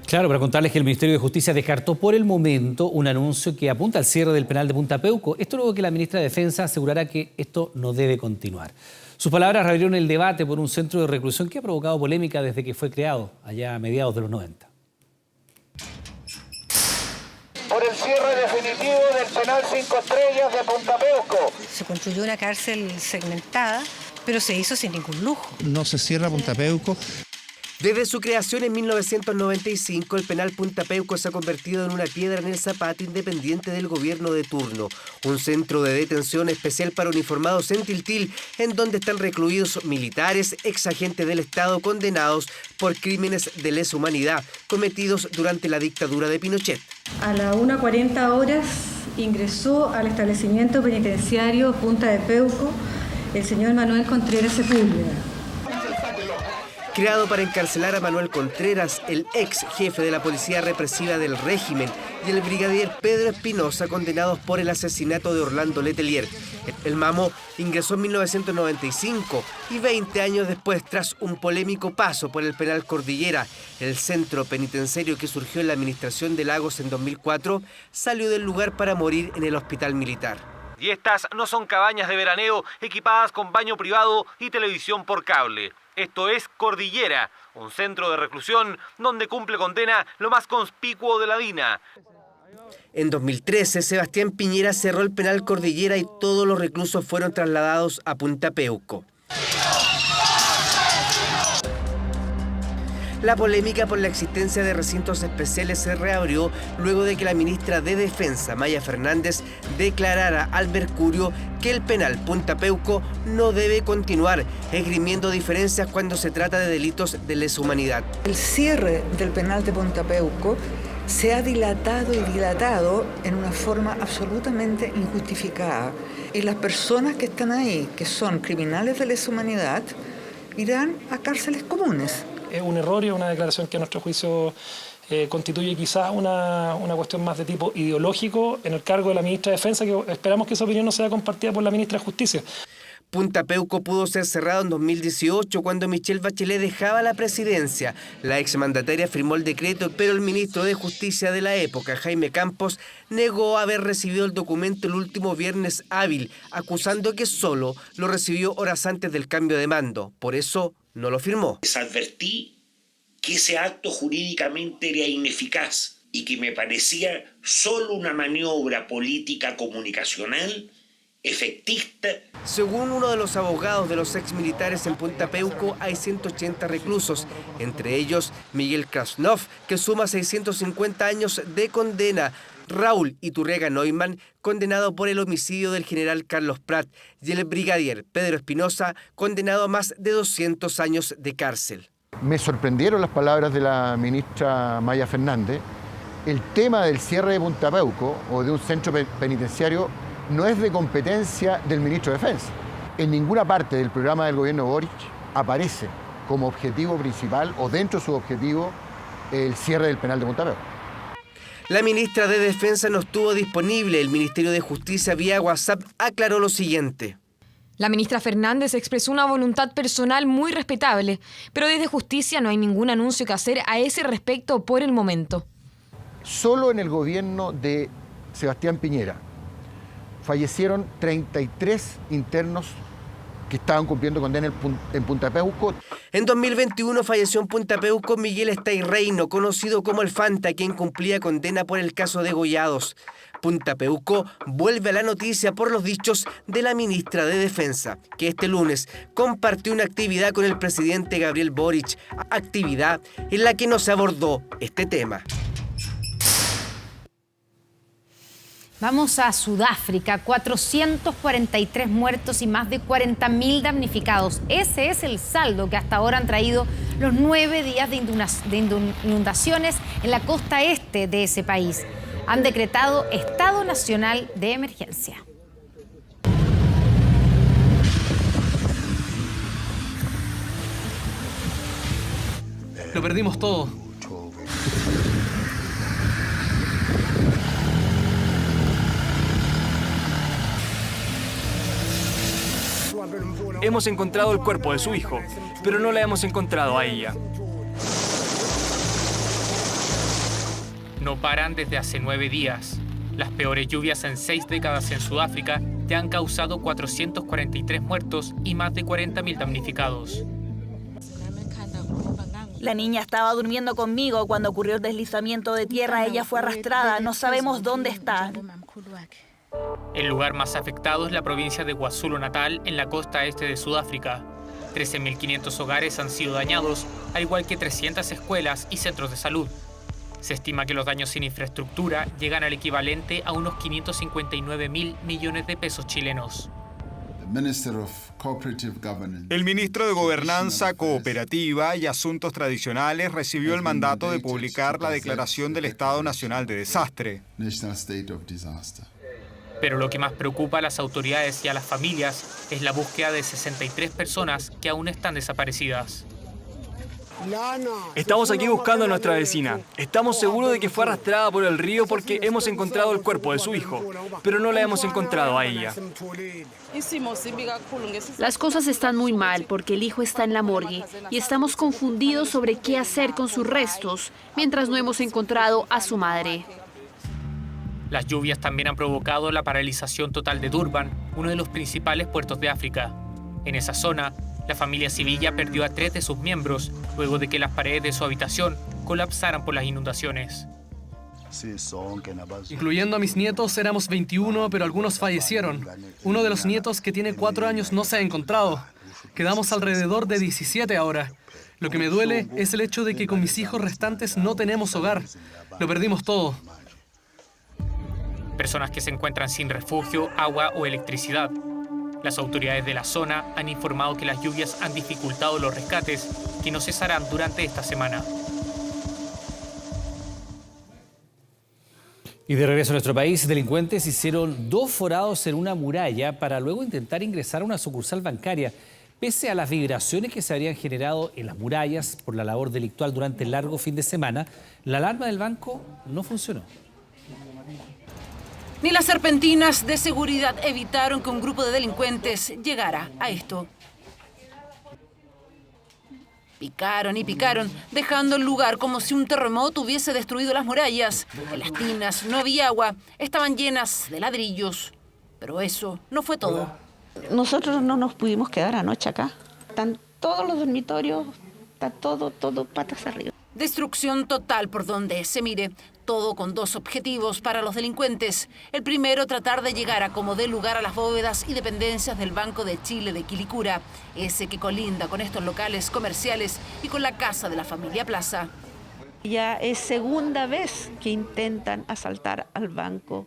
Claro, para contarles que el Ministerio de Justicia descartó por el momento un anuncio que apunta al cierre del penal de Punta Peuco. Esto luego que la ministra de Defensa asegurará que esto no debe continuar. Sus palabras reabrieron el debate por un centro de reclusión que ha provocado polémica desde que fue creado, allá a mediados de los 90. Por el cierre definitivo del penal 5 estrellas de Punta Peuco. Se construyó una cárcel segmentada, pero se hizo sin ningún lujo. No se cierra Punta Peuco. Desde su creación en 1995, el penal Punta Peuco se ha convertido en una piedra en el zapato independiente del gobierno de turno. Un centro de detención especial para uniformados en Tiltil, en donde están recluidos militares, exagentes del Estado condenados por crímenes de lesa humanidad cometidos durante la dictadura de Pinochet. A las 1:40 horas ingresó al establecimiento penitenciario Punta de Peuco el señor Manuel Contreras Sepúlveda. creado para encarcelar a Manuel Contreras, el ex jefe de la policía represiva del régimen, y el brigadier Pedro Espinosa, condenados por el asesinato de Orlando Letelier. El Mamo ingresó en 1995 y 20 años después, tras un polémico paso por el penal Cordillera, el centro penitenciario que surgió en la administración de Lagos en 2004, salió del lugar para morir en el hospital militar. Y estas no son cabañas de veraneo equipadas con baño privado y televisión por cable. Esto es Cordillera, un centro de reclusión donde cumple condena lo más conspicuo de la DINA. En 2013, Sebastián Piñera cerró el penal Cordillera y todos los reclusos fueron trasladados a Punta Peuco. La polémica por la existencia de recintos especiales se reabrió luego de que la ministra de Defensa, Maya Fernández, declarara al Mercurio que el penal Punta Peuco no debe continuar, esgrimiendo diferencias cuando se trata de delitos de lesa humanidad. El cierre del penal de Punta Peuco se ha dilatado y dilatado en una forma absolutamente injustificada. Y las personas que están ahí, que son criminales de lesa humanidad, irán a cárceles comunes. Es un error y una declaración que a nuestro juicio constituye quizás una cuestión más de tipo ideológico en el cargo de la ministra de Defensa, que esperamos que esa opinión no sea compartida por la ministra de Justicia. Punta Peuco pudo ser cerrado en 2018 cuando Michelle Bachelet dejaba la presidencia. La exmandataria firmó el decreto, pero el ministro de Justicia de la época, Jaime Campos, negó haber recibido el documento el último viernes hábil, acusando que solo lo recibió horas antes del cambio de mando. Por eso no lo firmó. Les advertí que ese acto jurídicamente era ineficaz y que me parecía solo una maniobra política comunicacional efectista. Según uno de los abogados de los exmilitares en Punta Peuco, hay 180 reclusos, entre ellos Miguel Krasnov, que suma 650 años de condena, Raúl Iturrega Neumann, condenado por el homicidio del general Carlos Prat, y el brigadier Pedro Espinosa, condenado a más de 200 años de cárcel. Me sorprendieron las palabras de la ministra Maya Fernández. El tema del cierre de Punta Peuco o de un centro penitenciario no es de competencia del ministro de Defensa. En ninguna parte del programa del gobierno Boric aparece como objetivo principal o dentro de su objetivo el cierre del penal de Punta Peuco. La ministra de Defensa no estuvo disponible. El Ministerio de Justicia vía WhatsApp aclaró lo siguiente. La ministra Fernández expresó una voluntad personal muy respetable, pero desde Justicia no hay ningún anuncio que hacer a ese respecto por el momento. Solo en el gobierno de Sebastián Piñera fallecieron 33 internos que estaban cumpliendo condena en Punta Peuco. En 2021 falleció en Punta Peuco Miguel Estayreino, conocido como el Fanta, quien cumplía condena por el caso de Gollados. Punta Peuco vuelve a la noticia por los dichos de la ministra de Defensa, que este lunes compartió una actividad con el presidente Gabriel Boric, actividad en la que no se abordó este tema. Vamos a Sudáfrica, 443 muertos y más de 40.000 damnificados. Ese es el saldo que hasta ahora han traído los 9 días de inundaciones en la costa este de ese país. Han decretado estado nacional de emergencia. Lo perdimos todo. Hemos encontrado el cuerpo de su hijo, pero no la hemos encontrado a ella. No paran desde hace 9 días. Las peores lluvias en 6 décadas en Sudáfrica ya han causado 443 muertos y más de 40.000 damnificados. La niña estaba durmiendo conmigo cuando ocurrió el deslizamiento de tierra. Ella fue arrastrada. No sabemos dónde está. El lugar más afectado es la provincia de KwaZulu-Natal, en la costa este de Sudáfrica. 13.500 hogares han sido dañados, al igual que 300 escuelas y centros de salud. Se estima que los daños en infraestructura llegan al equivalente a unos 559.000 millones de pesos chilenos. El ministro de Gobernanza Cooperativa y Asuntos Tradicionales recibió el mandato de publicar la declaración del Estado Nacional de Desastre. Pero lo que más preocupa a las autoridades y a las familias es la búsqueda de 63 personas que aún están desaparecidas. Estamos aquí buscando a nuestra vecina. Estamos seguros de que fue arrastrada por el río porque hemos encontrado el cuerpo de su hijo, pero no la hemos encontrado a ella. Las cosas están muy mal porque el hijo está en la morgue y estamos confundidos sobre qué hacer con sus restos mientras no hemos encontrado a su madre. Las lluvias también han provocado la paralización total de Durban, uno de los principales puertos de África. En esa zona, la familia Sevilla perdió a 3 de sus miembros luego de que las paredes de su habitación colapsaran por las inundaciones. Incluyendo a mis nietos, éramos 21, pero algunos fallecieron. Uno de los nietos, que tiene 4 años, no se ha encontrado. Quedamos alrededor de 17 ahora. Lo que me duele es el hecho de que con mis hijos restantes no tenemos hogar. Lo perdimos todo. Personas que se encuentran sin refugio, agua o electricidad. Las autoridades de la zona han informado que las lluvias han dificultado los rescates, que no cesarán durante esta semana. Y de regreso a nuestro país, delincuentes hicieron 2 forados en una muralla para luego intentar ingresar a una sucursal bancaria. Pese a las vibraciones que se habrían generado en las murallas por la labor delictual durante el largo fin de semana, la alarma del banco no funcionó. Ni las serpentinas de seguridad evitaron que un grupo de delincuentes llegara a esto. Picaron y picaron, dejando el lugar como si un terremoto hubiese destruido las murallas. En las tinas no había agua, estaban llenas de ladrillos. Pero eso no fue todo. Nosotros no nos pudimos quedar anoche acá. Están todos los dormitorios, está todo patas arriba. Destrucción total por donde se mire. Todo con 2 objetivos para los delincuentes. El primero, tratar de llegar a como dé lugar a las bóvedas y dependencias del Banco de Chile de Quilicura, ese que colinda con estos locales comerciales y con la casa de la familia Plaza. Ya es segunda vez que intentan asaltar al banco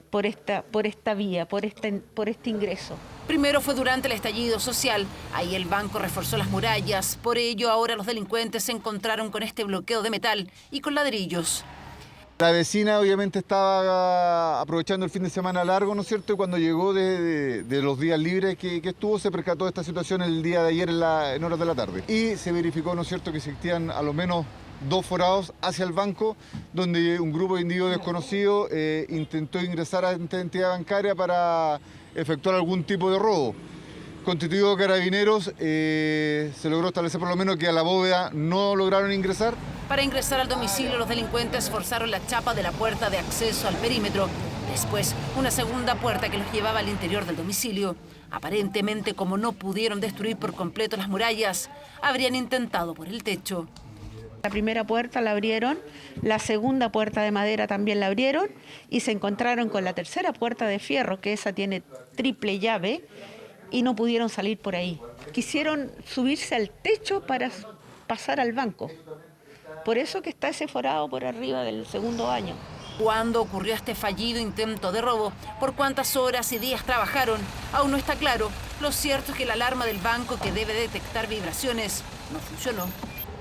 por esta vía, por este ingreso. Primero fue durante el estallido social. Ahí el banco reforzó las murallas. Por ello, ahora los delincuentes se encontraron con este bloqueo de metal y con ladrillos. La vecina obviamente estaba aprovechando el fin de semana largo, ¿no es cierto? Y cuando llegó de los días libres que estuvo, se percató de esta situación el día de ayer en horas de la tarde. Y se verificó, ¿no es cierto?, que existían a lo menos 2 forados hacia el banco, donde un grupo de individuos desconocidos intentó ingresar a esta entidad bancaria para efectuar algún tipo de robo. Constituido Carabineros, se logró establecer por lo menos que a la bóveda no lograron ingresar. Para ingresar al domicilio, los delincuentes forzaron la chapa de la puerta de acceso al perímetro. Después, una segunda puerta que los llevaba al interior del domicilio. Aparentemente, como no pudieron destruir por completo las murallas, habrían intentado por el techo. La primera puerta la abrieron, la segunda puerta de madera también la abrieron y se encontraron con la tercera puerta de fierro, que esa tiene triple llave, y no pudieron salir por ahí. Quisieron subirse al techo para pasar al banco. Por eso que está ese forado por arriba del segundo baño. ¿Cuándo ocurrió este fallido intento de robo? ¿Por cuántas horas y días trabajaron? Aún no está claro. Lo cierto es que la alarma del banco, que debe detectar vibraciones, no funcionó.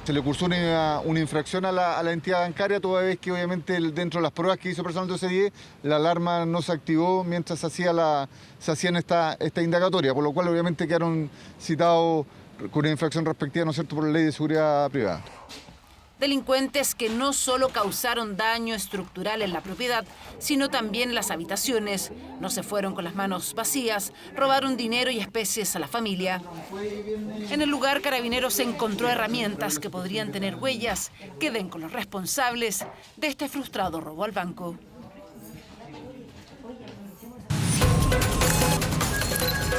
Se le cursó una infracción a la entidad bancaria, toda vez que obviamente dentro de las pruebas que hizo personal de OCDE, la alarma no se activó mientras se hacían esta indagatoria, por lo cual obviamente quedaron citados con una infracción respectiva, ¿no es cierto?, por la Ley de Seguridad Privada. Delincuentes que no solo causaron daño estructural en la propiedad, sino también en las habitaciones. No se fueron con las manos vacías, robaron dinero y especies a la familia. En el lugar, Carabineros encontró herramientas que podrían tener huellas que den con los responsables de este frustrado robo al banco.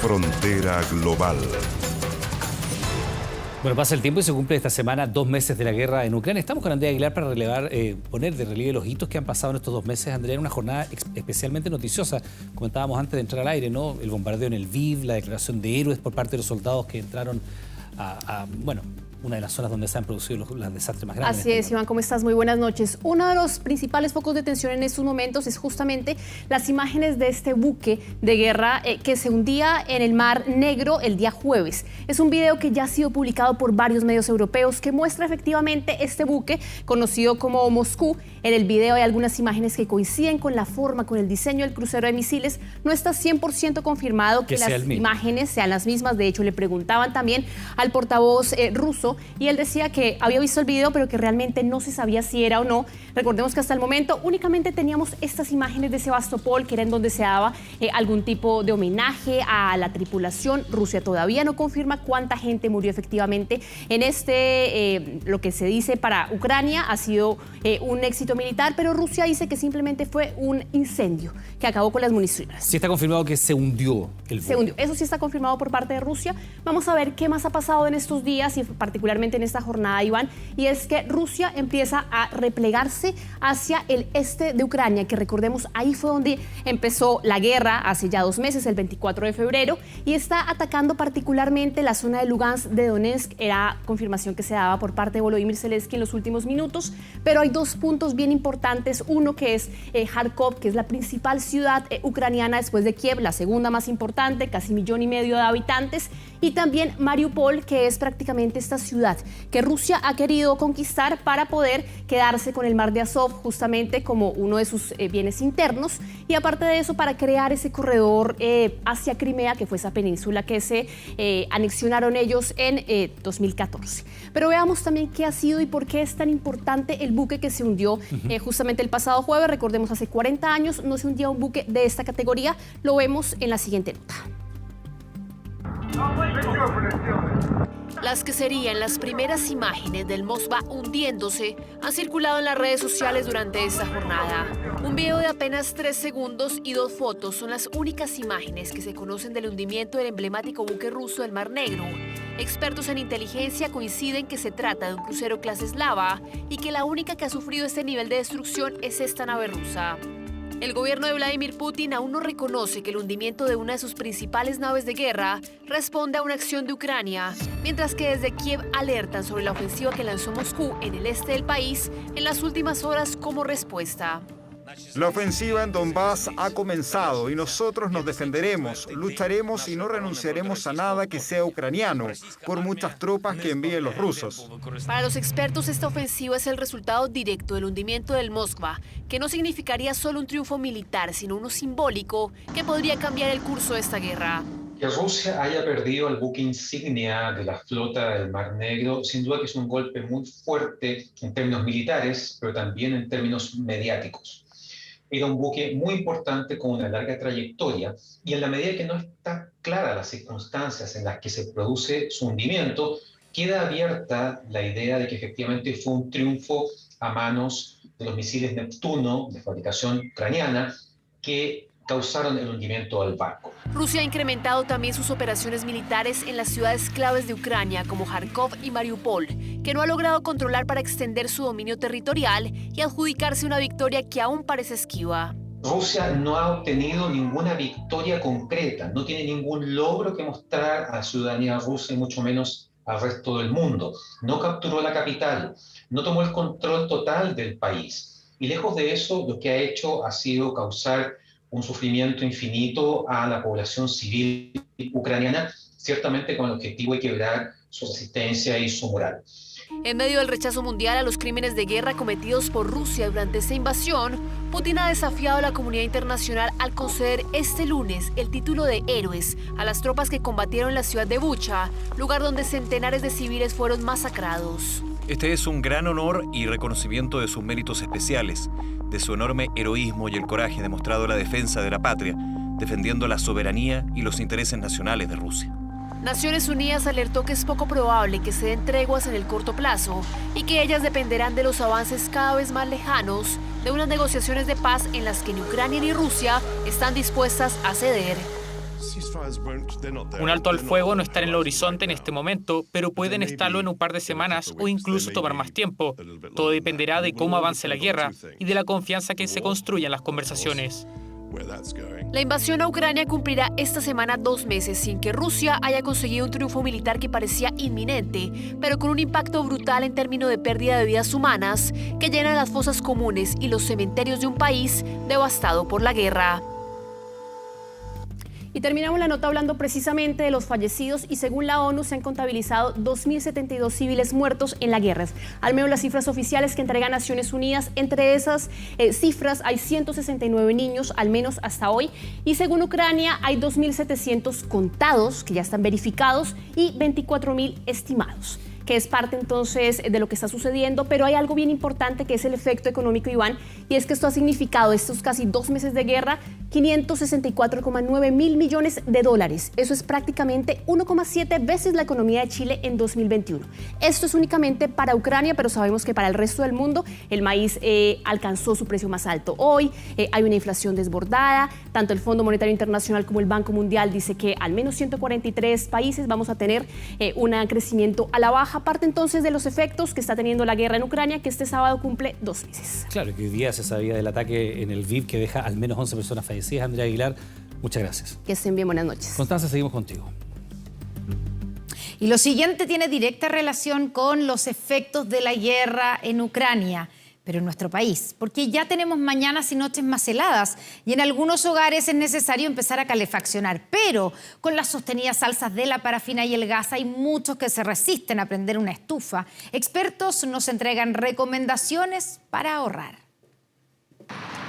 Frontera Global. Bueno, pasa el tiempo y se cumple esta semana 2 meses de la guerra en Ucrania. Estamos con Andrea Aguilar para poner de relieve los hitos que han pasado en estos 2 meses. Andrea, una jornada especialmente noticiosa. Comentábamos antes de entrar al aire, ¿no? El bombardeo en el Lviv, la declaración de héroes por parte de los soldados que entraron a una de las zonas donde se han producido los desastres más grandes. Así es, Iván, ¿cómo estás? Muy buenas noches. Uno de los principales focos de tensión en estos momentos es justamente las imágenes de este buque de guerra que se hundía en el Mar Negro el día jueves. Es un video que ya ha sido publicado por varios medios europeos que muestra efectivamente este buque conocido como Moscú. En el video hay algunas imágenes que coinciden con la forma, con el diseño del crucero de misiles. No está 100% confirmado que las imágenes sean las mismas. De hecho, le preguntaban también al portavoz ruso ruso y él decía que había visto el video pero que realmente no se sabía si era o no. Recordemos que hasta el momento únicamente teníamos estas imágenes de Sebastopol, que era en donde se daba algún tipo de homenaje a la tripulación. Rusia todavía no confirma cuánta gente murió efectivamente en lo que se dice para Ucrania ha sido un éxito militar, pero Rusia dice que simplemente fue un incendio que acabó con las municiones. Sí está confirmado que se hundió el buque. Se hundió. Eso sí está confirmado por parte de Rusia. Vamos a ver qué más ha pasado en estos días y particularmente en esta jornada, Iván, y es que Rusia empieza a replegarse hacia el este de Ucrania, que recordemos ahí fue donde empezó la guerra hace ya 2 meses, el 24 de febrero, y está atacando particularmente la zona de Lugansk, de Donetsk. Era confirmación que se daba por parte de Volodymyr Zelensky en los últimos minutos, pero hay 2 puntos bien importantes. Uno que es Kharkov, que es la principal ciudad ucraniana después de Kiev, la segunda más importante, casi 1,5 millones de habitantes, y también Mariupol, que es prácticamente esta ciudad que Rusia ha querido conquistar para poder quedarse con el mar de Azov justamente como uno de sus bienes internos, y aparte de eso para crear ese corredor hacia Crimea, que fue esa península que se anexionaron ellos en 2014. Pero veamos también qué ha sido y por qué es tan importante el buque que se hundió justamente el pasado jueves. Recordemos, hace 40 años no se hundía un buque de esta categoría. Lo vemos en la siguiente nota. Las que serían las primeras imágenes del Moskva hundiéndose han circulado en las redes sociales durante esta jornada. Un video de apenas 3 segundos y 2 fotos son las únicas imágenes que se conocen del hundimiento del emblemático buque ruso del Mar Negro. Expertos en inteligencia coinciden que se trata de un crucero clase Slava y que la única que ha sufrido este nivel de destrucción es esta nave rusa. El gobierno de Vladimir Putin aún no reconoce que el hundimiento de una de sus principales naves de guerra responde a una acción de Ucrania, mientras que desde Kiev alertan sobre la ofensiva que lanzó Moscú en el este del país en las últimas horas como respuesta. La ofensiva en Donbass ha comenzado y nosotros nos defenderemos, lucharemos y no renunciaremos a nada que sea ucraniano, por muchas tropas que envíen los rusos. Para los expertos, esta ofensiva es el resultado directo del hundimiento del Moskva, que no significaría solo un triunfo militar, sino uno simbólico que podría cambiar el curso de esta guerra. Que Rusia haya perdido el buque insignia de la flota del Mar Negro, sin duda que es un golpe muy fuerte en términos militares, pero también en términos mediáticos. Era un buque muy importante con una larga trayectoria y en la medida que no está clara las circunstancias en las que se produce su hundimiento, queda abierta la idea de que efectivamente fue un triunfo a manos de los misiles Neptuno de fabricación ucraniana que causaron el hundimiento del barco. Rusia ha incrementado también sus operaciones militares en las ciudades claves de Ucrania como Kharkov y Mariupol, que no ha logrado controlar para extender su dominio territorial y adjudicarse una victoria que aún parece esquiva. Rusia no ha obtenido ninguna victoria concreta, no tiene ningún logro que mostrar a la ciudadanía rusa y mucho menos al resto del mundo. No capturó la capital, no tomó el control total del país. Y lejos de eso, lo que ha hecho ha sido causar un sufrimiento infinito a la población civil ucraniana, ciertamente con el objetivo de quebrar su resistencia y su moral. En medio del rechazo mundial a los crímenes de guerra cometidos por Rusia durante esta invasión, Putin ha desafiado a la comunidad internacional al conceder este lunes el título de héroes a las tropas que combatieron en la ciudad de Bucha, lugar donde centenares de civiles fueron masacrados. Este es un gran honor y reconocimiento de sus méritos especiales, de su enorme heroísmo y el coraje demostrado en la defensa de la patria, defendiendo la soberanía y los intereses nacionales de Rusia. Naciones Unidas alertó que es poco probable que se den treguas en el corto plazo y que ellas dependerán de los avances cada vez más lejanos de unas negociaciones de paz en las que ni Ucrania ni Rusia están dispuestas a ceder. Un alto al fuego no está en el horizonte en este momento, pero pueden estarlo en un par de semanas o incluso tomar más tiempo. Todo dependerá de cómo avance la guerra y de la confianza que se construya en las conversaciones. La invasión a Ucrania cumplirá esta semana 2 meses sin que Rusia haya conseguido un triunfo militar que parecía inminente, pero con un impacto brutal en términos de pérdida de vidas humanas que llenan las fosas comunes y los cementerios de un país devastado por la guerra. Y terminamos la nota hablando precisamente de los fallecidos y según la ONU se han contabilizado 2.072 civiles muertos en la guerra. Al menos las cifras oficiales que entrega Naciones Unidas, entre esas cifras hay 169 niños, al menos hasta hoy. Y según Ucrania hay 2.700 contados que ya están verificados y 24.000 estimados. que es parte entonces de lo que está sucediendo, pero hay algo bien importante que es el efecto económico, Iván, y es que esto ha significado estos casi 2 meses de guerra, 564,9 mil millones de dólares. Eso es prácticamente 1,7 veces la economía de Chile en 2021. Esto es únicamente para Ucrania, pero sabemos que para el resto del mundo el maíz alcanzó su precio más alto hoy, hay una inflación desbordada, tanto el Fondo Monetario Internacional como el Banco Mundial dice que al menos 143 países vamos a tener un crecimiento a la baja, parte entonces de los efectos que está teniendo la guerra en Ucrania, que este sábado cumple 2 meses. Claro, que hoy día se sabía del ataque en el VIV que deja al menos 11 personas fallecidas. Andrea Aguilar, muchas gracias. Que estén bien, buenas noches. Constanza, seguimos contigo. Y lo siguiente tiene directa relación con los efectos de la guerra en Ucrania, pero en nuestro país, porque ya tenemos mañanas y noches más heladas y en algunos hogares es necesario empezar a calefaccionar, pero con las sostenidas alzas de la parafina y el gas hay muchos que se resisten a prender una estufa. Expertos nos entregan recomendaciones para ahorrar.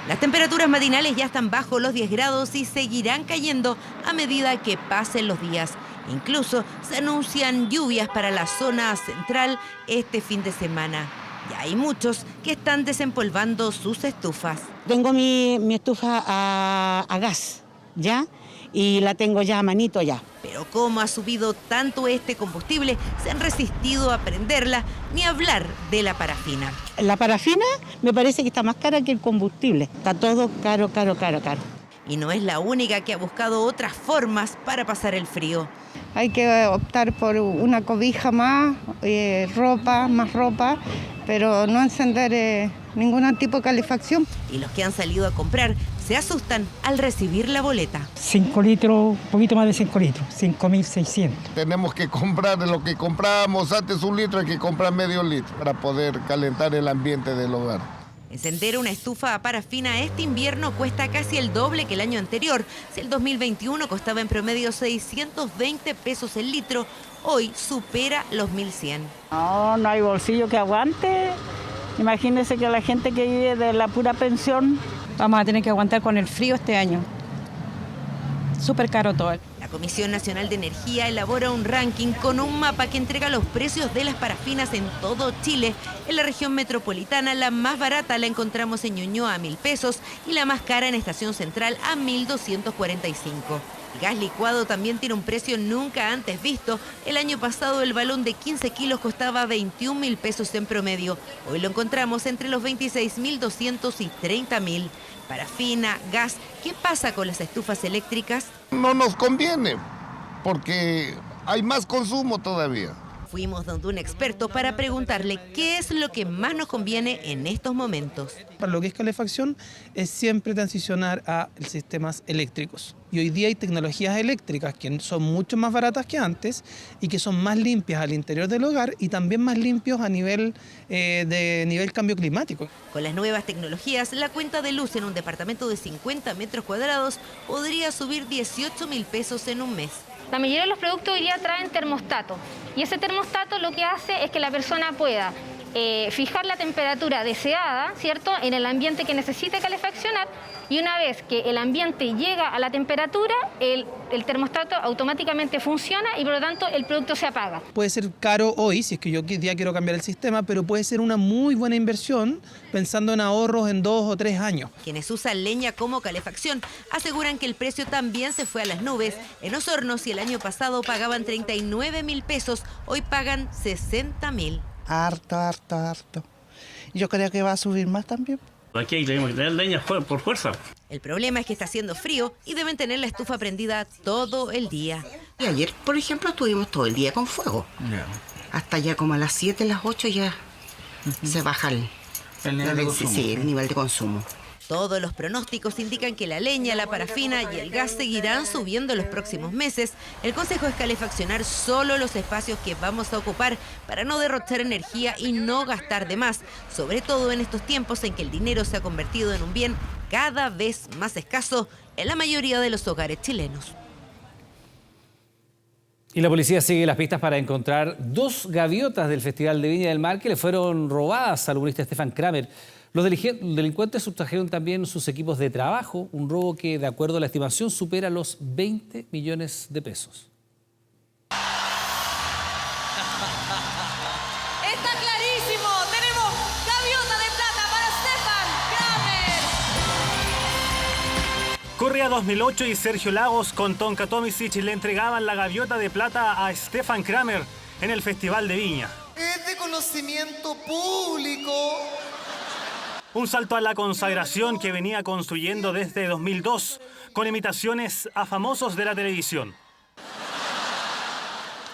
Las temperaturas matinales ya están bajo los 10 grados y seguirán cayendo a medida que pasen los días. Incluso se anuncian lluvias para la zona central este fin de semana. Y hay muchos que están desempolvando sus estufas. Tengo mi estufa a gas, ¿ya? Y la tengo ya a manito ya. Pero como ha subido tanto este combustible, se han resistido a prenderla, ni hablar de la parafina. La parafina me parece que está más cara que el combustible. Está todo caro, caro, caro, caro. Y no es la única que ha buscado otras formas para pasar el frío. Hay que optar por una cobija más, más ropa, pero no encender ningún tipo de calefacción. Y los que han salido a comprar se asustan al recibir la boleta. 5 litros, un poquito más de 5 litros, 5.600. Tenemos que comprar de lo que comprábamos antes 1 litro, hay que comprar medio litro para poder calentar el ambiente del hogar. Encender una estufa a parafina este invierno cuesta casi el doble que el año anterior. Si el 2021 costaba en promedio 620 pesos el litro, hoy supera los 1.100. No hay bolsillo que aguante. Imagínense que la gente que vive de la pura pensión, vamos a tener que aguantar con el frío este año. Súper caro todo. La Comisión Nacional de Energía elabora un ranking con un mapa que entrega los precios de las parafinas en todo Chile. En la región metropolitana, la más barata la encontramos en Ñuñoa a 1.000 pesos y la más cara en Estación Central a 1.245. El gas licuado también tiene un precio nunca antes visto. El año pasado el balón de 15 kilos costaba 21.000 pesos en promedio. Hoy lo encontramos entre los 26.200 y 30.000. Parafina, gas, ¿qué pasa con las estufas eléctricas? No nos conviene, porque hay más consumo todavía. Fuimos donde un experto para preguntarle qué es lo que más nos conviene en estos momentos. Para lo que es calefacción es siempre transicionar a sistemas eléctricos. Y hoy día hay tecnologías eléctricas que son mucho más baratas que antes y que son más limpias al interior del hogar y también más limpios a nivel cambio climático. Con las nuevas tecnologías, la cuenta de luz en un departamento de 50 metros cuadrados podría subir 18.000 pesos en un mes. La mayoría de los productos hoy día traen termostato y ese termostato lo que hace es que la persona pueda fijar la temperatura deseada, ¿cierto?, en el ambiente que necesite calefaccionar y una vez que el ambiente llega a la temperatura, el termostato automáticamente funciona y por lo tanto el producto se apaga. Puede ser caro hoy, si es que yo ya quiero cambiar el sistema, pero puede ser una muy buena inversión pensando en ahorros en 2 o 3 años. Quienes usan leña como calefacción aseguran que el precio también se fue a las nubes. En Osorno, si el año pasado pagaban 39.000 pesos, hoy pagan 60.000. Harto. Yo creo que va a subir más también. Aquí tenemos que tener leña por fuerza. El problema es que está haciendo frío y deben tener la estufa prendida todo el día. Y ayer, por ejemplo, estuvimos todo el día con fuego. Hasta ya como a las 7, las 8 ya se baja el nivel de consumo. Sí, el nivel de consumo. Todos los pronósticos indican que la leña, la parafina y el gas seguirán subiendo los próximos meses. El consejo es calefaccionar solo los espacios que vamos a ocupar para no derrochar energía y no gastar de más, sobre todo en estos tiempos en que el dinero se ha convertido en un bien cada vez más escaso en la mayoría de los hogares chilenos. Y la policía sigue las pistas para encontrar 2 gaviotas del Festival de Viña del Mar que le fueron robadas al humorista Stefan Kramer. Los delincuentes sustrajeron también sus equipos de trabajo, un robo que, de acuerdo a la estimación, supera los 20 millones de pesos. Corría 2008 y Sergio Lagos con Tonka Tomisic le entregaban la gaviota de plata a Stefan Kramer en el Festival de Viña. Es de conocimiento público. Un salto a la consagración que venía construyendo desde 2002 con imitaciones a famosos de la televisión.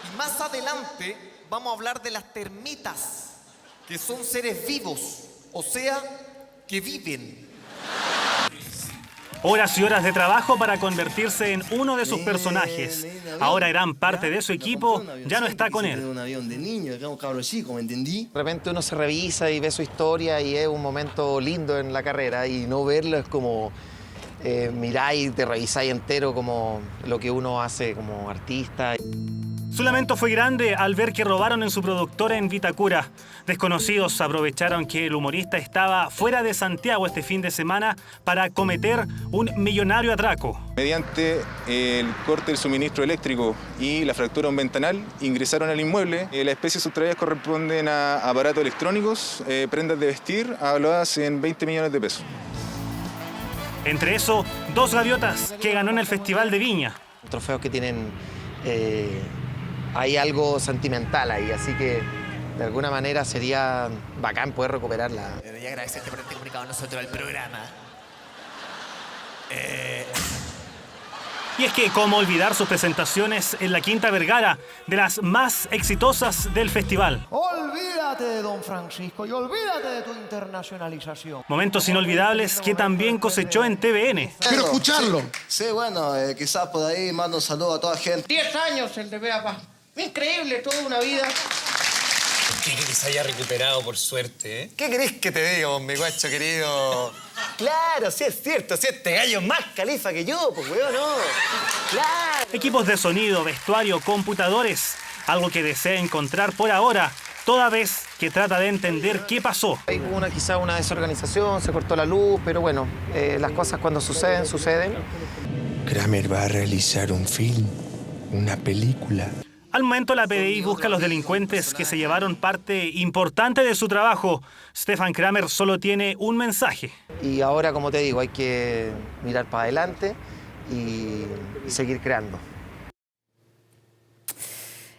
Y más adelante vamos a hablar de las termitas, que son seres vivos, o sea, que viven. Horas y horas de trabajo para convertirse en uno de sus personajes. Ahora gran parte de su equipo ya no está con él. De repente uno se revisa y ve su historia y es un momento lindo en la carrera, y no verlo es como miráis y te revisáis entero como lo que uno hace como artista. Su lamento fue grande al ver que robaron en su productora en Vitacura. Desconocidos aprovecharon que el humorista estaba fuera de Santiago este fin de semana para cometer un millonario atraco. Mediante el corte del suministro eléctrico y la fractura de un ventanal, ingresaron al inmueble. Las especies sustraídas corresponden a aparatos electrónicos, prendas de vestir, evaluadas en 20 millones de pesos. Entre eso, 2 gaviotas que ganó en el Festival de Viña. Trofeos que tienen... hay algo sentimental ahí, así que de alguna manera sería bacán poder recuperarla. Debería agradecerte por haberte comunicado a nosotros al programa. Y es que cómo olvidar sus presentaciones en la Quinta Vergara, de las más exitosas del festival. Olvídate, don Francisco, y olvídate de tu internacionalización. Momentos inolvidables que también cosechó en TVN. Quiero escucharlo. Sí, bueno, quizás por ahí mando un saludo a toda la gente. 10 años el de Beapa. Increíble, toda una vida. Que se haya recuperado por suerte, ¿eh? ¿Qué querés que te diga, mi guacho querido? Claro, sí es cierto, sí, este gallo es más califa que yo, pues weón, no. Claro. Equipos de sonido, vestuario, computadores, algo que desea encontrar por ahora, toda vez que trata de entender qué pasó. Hay quizá una desorganización, se cortó la luz, pero bueno, las cosas cuando suceden, suceden. Kramer va a realizar un film, una película. Al momento la PDI busca a los delincuentes que se llevaron parte importante de su trabajo. Stefan Kramer solo tiene un mensaje. Y ahora, como te digo, hay que mirar para adelante y seguir creando.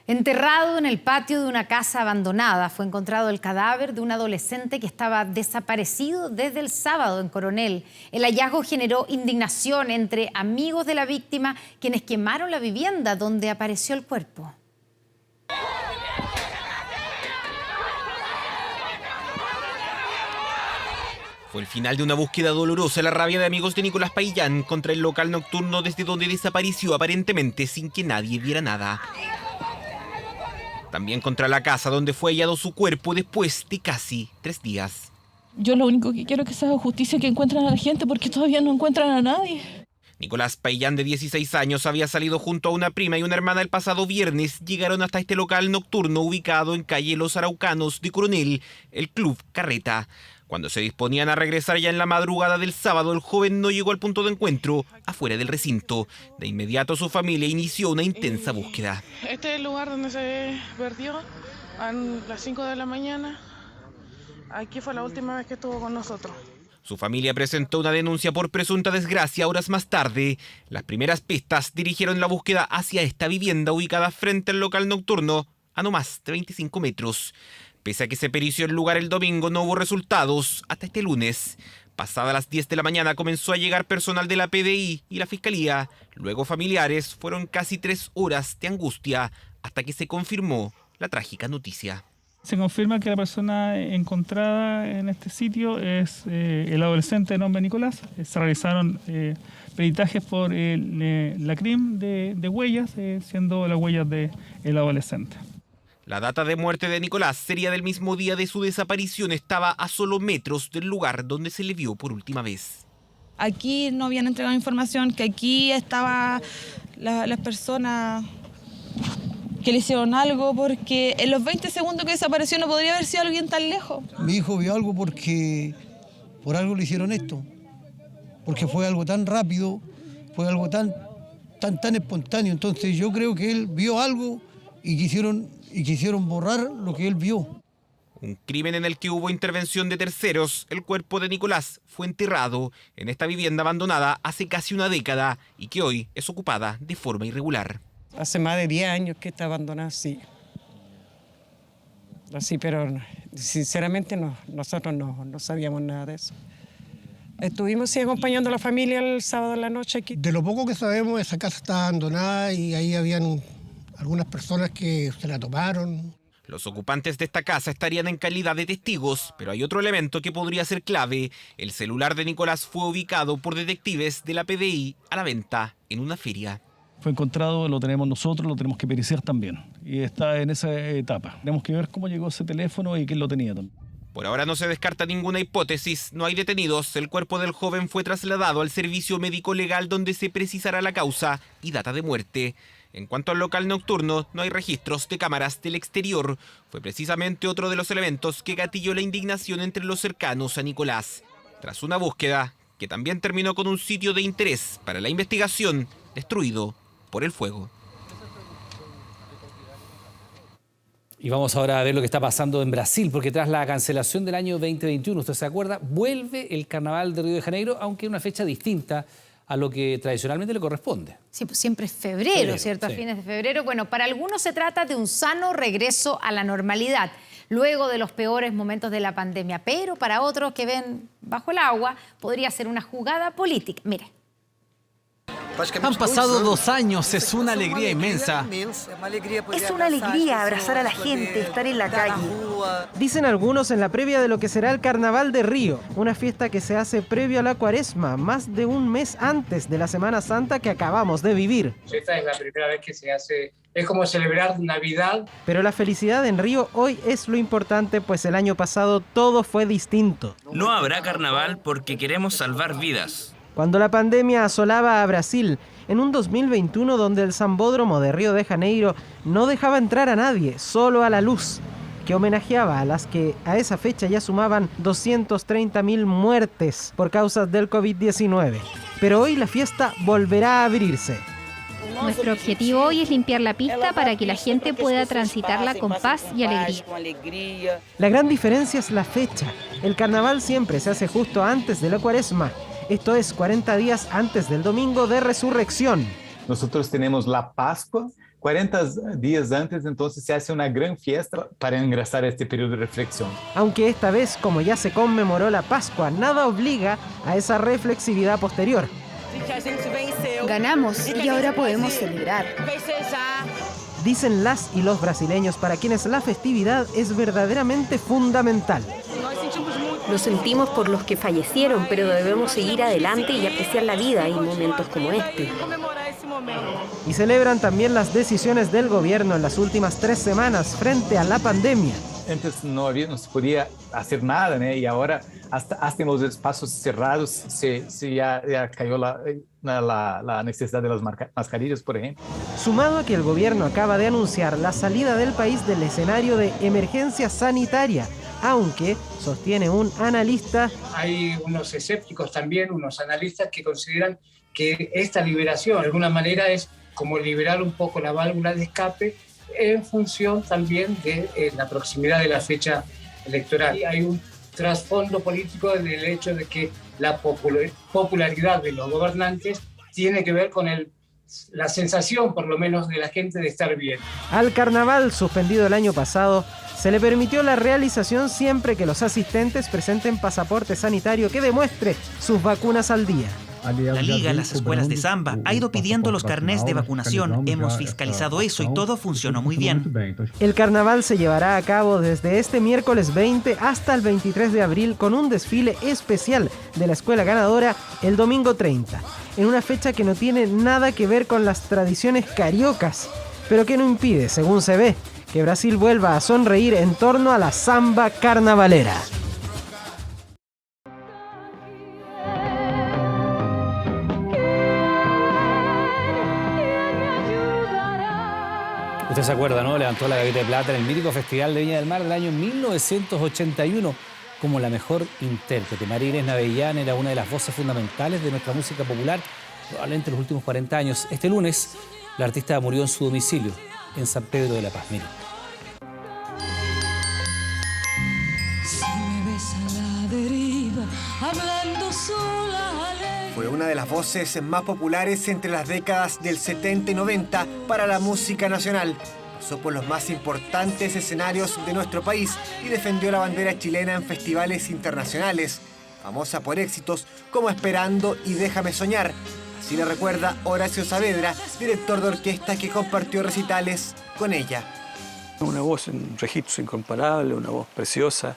Enterrado en el patio de una casa abandonada, fue encontrado el cadáver de un adolescente que estaba desaparecido desde el sábado en Coronel. El hallazgo generó indignación entre amigos de la víctima, quienes quemaron la vivienda donde apareció el cuerpo. Fue el final de una búsqueda dolorosa, la rabia de amigos de Nicolás Paillán contra el local nocturno desde donde desapareció aparentemente sin que nadie viera nada. También contra la casa donde fue hallado su cuerpo después de casi 3 días. Yo lo único que quiero es que se haga justicia, que encuentren a la gente, porque todavía no encuentran a nadie. Nicolás Paillán, de 16 años, había salido junto a una prima y una hermana el pasado viernes. Llegaron hasta este local nocturno ubicado en calle Los Araucanos de Coronel, el Club Carreta. Cuando se disponían a regresar ya en la madrugada del sábado, el joven no llegó al punto de encuentro afuera del recinto. De inmediato su familia inició una intensa búsqueda. Este es el lugar donde se perdió a las 5 de la mañana. Aquí fue la última vez que estuvo con nosotros. Su familia presentó una denuncia por presunta desgracia horas más tarde. Las primeras pistas dirigieron la búsqueda hacia esta vivienda ubicada frente al local nocturno a no más de 25 metros. Pese a que se perició el lugar el domingo, no hubo resultados hasta este lunes. Pasada las 10 de la mañana comenzó a llegar personal de la PDI y la Fiscalía. Luego familiares. Fueron casi 3 horas de angustia hasta que se confirmó la trágica noticia. Se confirma que la persona encontrada en este sitio es el adolescente de nombre Nicolás. Se realizaron peritajes por la CRIM de huellas, siendo las huellas del adolescente. La data de muerte de Nicolás sería del mismo día de su desaparición. Estaba a solo metros del lugar donde se le vio por última vez. Aquí no habían entregado información, que aquí estaba las personas que le hicieron algo, porque en los 20 segundos que desapareció no podría haber sido alguien tan lejos. Mi hijo vio algo porque por algo le hicieron esto, porque fue algo tan rápido, fue algo tan espontáneo. Entonces yo creo que él vio algo y quisieron borrar lo que él vio. Un crimen en el que hubo intervención de terceros. El cuerpo de Nicolás fue enterrado en esta vivienda abandonada hace casi una década y que hoy es ocupada de forma irregular. Hace más de 10 años que está abandonada, sí. Así, pero sinceramente nosotros no sabíamos nada de eso. Estuvimos sí, acompañando a la familia el sábado en la noche aquí. De lo poco que sabemos, esa casa está abandonada y ahí habían algunas personas que se la tomaron. Los ocupantes de esta casa estarían en calidad de testigos, pero hay otro elemento que podría ser clave. El celular de Nicolás fue ubicado por detectives de la PDI a la venta en una feria. Fue encontrado, lo tenemos nosotros, lo tenemos que periciar también. Y está en esa etapa. Tenemos que ver cómo llegó ese teléfono y quién lo tenía también. Por ahora no se descarta ninguna hipótesis, no hay detenidos. El cuerpo del joven fue trasladado al servicio médico legal donde se precisará la causa y data de muerte. En cuanto al local nocturno, no hay registros de cámaras del exterior. Fue precisamente otro de los elementos que gatilló la indignación entre los cercanos a Nicolás. Tras una búsqueda que también terminó con un sitio de interés para la investigación destruido por el fuego. Y vamos ahora a ver lo que está pasando en Brasil, porque tras la cancelación del año 2021, usted se acuerda, vuelve el Carnaval de Río de Janeiro, aunque en una fecha distinta a lo que tradicionalmente le corresponde. Sí, pues siempre es febrero, ¿cierto? Sí. A fines de febrero. Bueno, para algunos se trata de un sano regreso a la normalidad, luego de los peores momentos de la pandemia. Pero para otros que ven bajo el agua, podría ser una jugada política. Mire. Han pasado 2 años, es una alegría inmensa. Es una alegría abrazar a la gente, estar en la calle. Dicen algunos en la previa de lo que será el Carnaval de Río, una fiesta que se hace previo a la Cuaresma, más de un mes antes de la Semana Santa que acabamos de vivir. Esta es la primera vez que se hace, es como celebrar Navidad. Pero la felicidad en Río hoy es lo importante, pues el año pasado todo fue distinto. No habrá carnaval porque queremos salvar vidas. Cuando la pandemia asolaba a Brasil, en un 2021 donde el Sambódromo de Río de Janeiro no dejaba entrar a nadie, solo a la luz, que homenajeaba a las que a esa fecha ya sumaban 230.000 muertes por causas del COVID-19. Pero hoy la fiesta volverá a abrirse. Nuestro objetivo hoy es limpiar la pista para que la gente pueda transitarla con paz y alegría. La gran diferencia es la fecha. El carnaval siempre se hace justo antes de la Cuaresma. Esto es 40 días antes del domingo de resurrección. Nosotros tenemos la Pascua, 40 días antes, entonces se hace una gran fiesta para ingresar a este periodo de reflexión. Aunque esta vez, como ya se conmemoró la Pascua, nada obliga a esa reflexividad posterior. Ganamos y ahora podemos celebrar. Dicen las y los brasileños para quienes la festividad es verdaderamente fundamental. Lo sentimos por los que fallecieron, pero debemos seguir adelante y apreciar la vida en momentos como este. Y celebran también las decisiones del gobierno en las últimas 3 semanas frente a la pandemia. Antes no se podía hacer nada, ¿no? Y ahora hasta en los espacios cerrados ya cayó la necesidad de las mascarillas, por ejemplo. Sumado a que el gobierno acaba de anunciar la salida del país del escenario de emergencia sanitaria, aunque, sostiene un analista, hay unos escépticos también, unos analistas que consideran que esta liberación de alguna manera es como liberar un poco la válvula de escape en función también de la proximidad de la fecha electoral. Y hay un trasfondo político del hecho de que la popularidad de los gobernantes tiene que ver con la sensación, por lo menos, de la gente de estar bien. Al carnaval suspendido el año pasado, se le permitió la realización siempre que los asistentes presenten pasaporte sanitario que demuestre sus vacunas al día. La Liga, las escuelas de samba, ha ido pidiendo los carnés de vacunación. Hemos fiscalizado eso y todo funcionó muy bien. El carnaval se llevará a cabo desde este miércoles 20 hasta el 23 de abril con un desfile especial de la escuela ganadora el domingo 30, en una fecha que no tiene nada que ver con las tradiciones cariocas, pero que no impide, según se ve, que Brasil vuelva a sonreír en torno a la samba carnavalera. Usted se acuerda, ¿no? Levantó la Gaviota de Plata en el mítico Festival de Viña del Mar del año 1981 como la mejor intérprete. María Inés Navellán era una de las voces fundamentales de nuestra música popular, probablemente en los últimos 40 años. Este lunes, la artista murió en su domicilio, en San Pedro de la Paz. Miren. Fue una de las voces más populares entre las décadas del 70 y 90 para la música nacional. Pasó por los más importantes escenarios de nuestro país y defendió la bandera chilena en festivales internacionales, famosa por éxitos como Esperando y Déjame Soñar. Así le recuerda Horacio Saavedra, director de orquesta que compartió recitales con ella. Una voz en registros incomparables, una voz preciosa,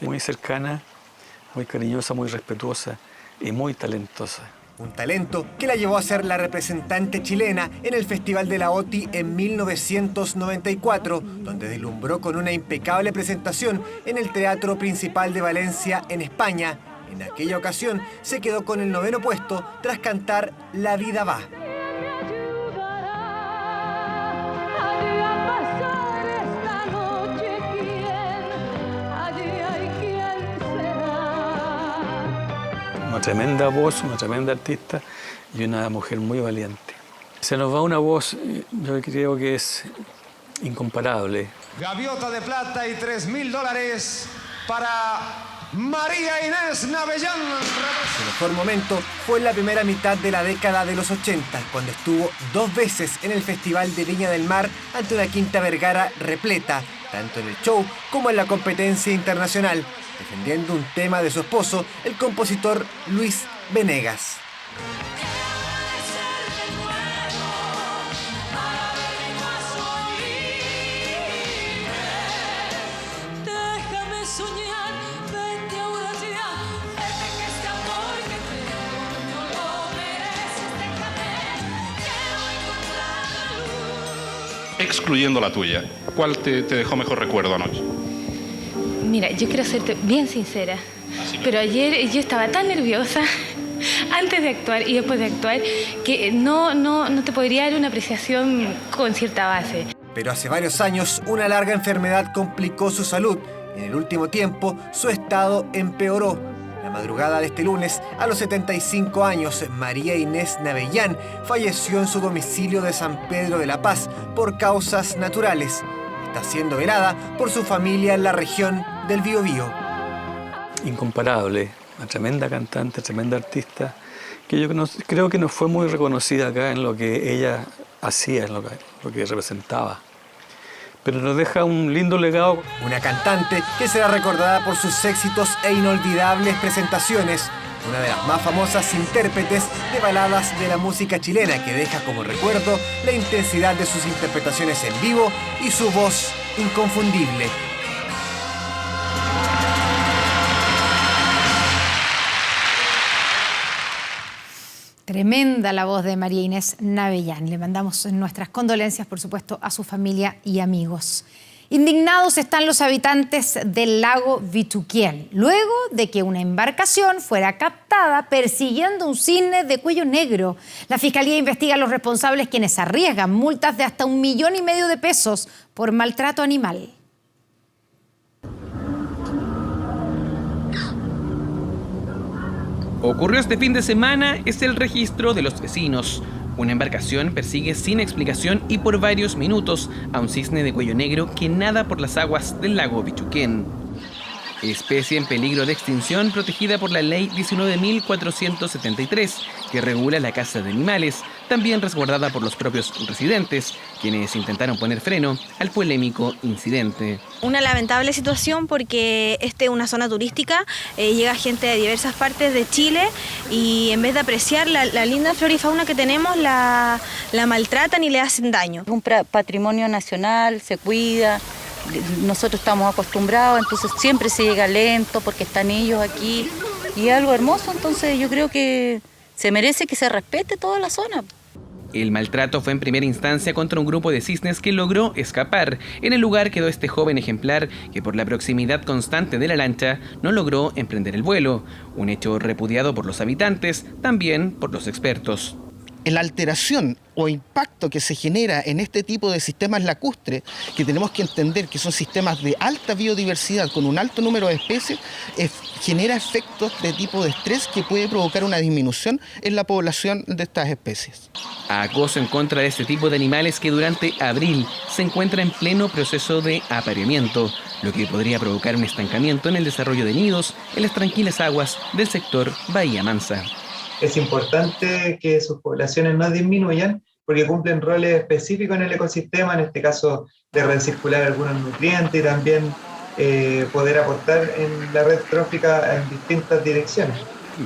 muy cercana, muy cariñosa, muy respetuosa y muy talentosa. Un talento que la llevó a ser la representante chilena en el Festival de la OTI en 1994, donde deslumbró con una impecable presentación en el Teatro Principal de Valencia, en España. En aquella ocasión se quedó con el 9º puesto tras cantar La vida va. Una tremenda voz, una tremenda artista y una mujer muy valiente. Se nos va una voz, yo creo que es incomparable. Gaviota de plata y $3.000 para María Inés Navellán. Su mejor momento fue en la primera mitad de la década de los 80, cuando estuvo 2 veces en el Festival de Viña del Mar ante una Quinta Vergara repleta, tanto en el show como en la competencia internacional, defendiendo un tema de su esposo, el compositor Luis Venegas. Excluyendo la tuya, ¿cuál te dejó mejor recuerdo anoche? Mira, yo quiero serte bien sincera, pero ayer yo estaba tan nerviosa antes de actuar y después de actuar que no te podría dar una apreciación con cierta base. Pero hace varios años una larga enfermedad complicó su salud. En el último tiempo su estado empeoró. La madrugada de este lunes, a los 75 años, María Inés Navellán falleció en su domicilio de San Pedro de la Paz por causas naturales. Está siendo velada por su familia en la región del Biobío. Incomparable, una tremenda cantante, tremenda artista, que yo creo que no fue muy reconocida acá en lo que ella hacía, en lo que representaba. Pero nos deja un lindo legado. Una cantante que será recordada por sus éxitos e inolvidables presentaciones. Una de las más famosas intérpretes de baladas de la música chilena, que deja como recuerdo la intensidad de sus interpretaciones en vivo y su voz inconfundible. Tremenda la voz de María Inés Navellán. Le mandamos nuestras condolencias, por supuesto, a su familia y amigos. Indignados están los habitantes del lago Vituquén, luego de que una embarcación fuera captada persiguiendo un cisne de cuello negro. La Fiscalía investiga a los responsables, quienes arriesgan multas de hasta 1,5 millones de pesos por maltrato animal. Ocurrió este fin de semana, es el registro de los vecinos. Una embarcación persigue sin explicación y por varios minutos a un cisne de cuello negro que nada por las aguas del lago Vituquén. Especie en peligro de extinción protegida por la Ley 19.473, que regula la caza de animales, también resguardada por los propios residentes, quienes intentaron poner freno al polémico incidente. Una lamentable situación porque esta es una zona turística, llega gente de diversas partes de Chile y en vez de apreciar la linda flora y fauna que tenemos, la maltratan y le hacen daño. Es un patrimonio nacional, se cuida. Nosotros estamos acostumbrados, entonces siempre se llega lento porque están ellos aquí y es algo hermoso, entonces yo creo que se merece que se respete toda la zona. El maltrato fue en primera instancia contra un grupo de cisnes que logró escapar. En el lugar quedó este joven ejemplar que por la proximidad constante de la lancha no logró emprender el vuelo, un hecho repudiado por los habitantes, también por los expertos. la alteración o impacto que se genera en este tipo de sistemas lacustres, que tenemos que entender que son sistemas de alta biodiversidad con un alto número de especies, genera efectos de tipo de estrés que puede provocar una disminución en la población de estas especies. Acoso en contra de este tipo de animales que durante abril se encuentra en pleno proceso de apareamiento, lo que podría provocar un estancamiento en el desarrollo de nidos en las tranquilas aguas del sector Bahía Mansa. Es importante que sus poblaciones no disminuyan porque cumplen roles específicos en el ecosistema, en este caso de recircular algunos nutrientes y también poder aportar en la red trófica en distintas direcciones.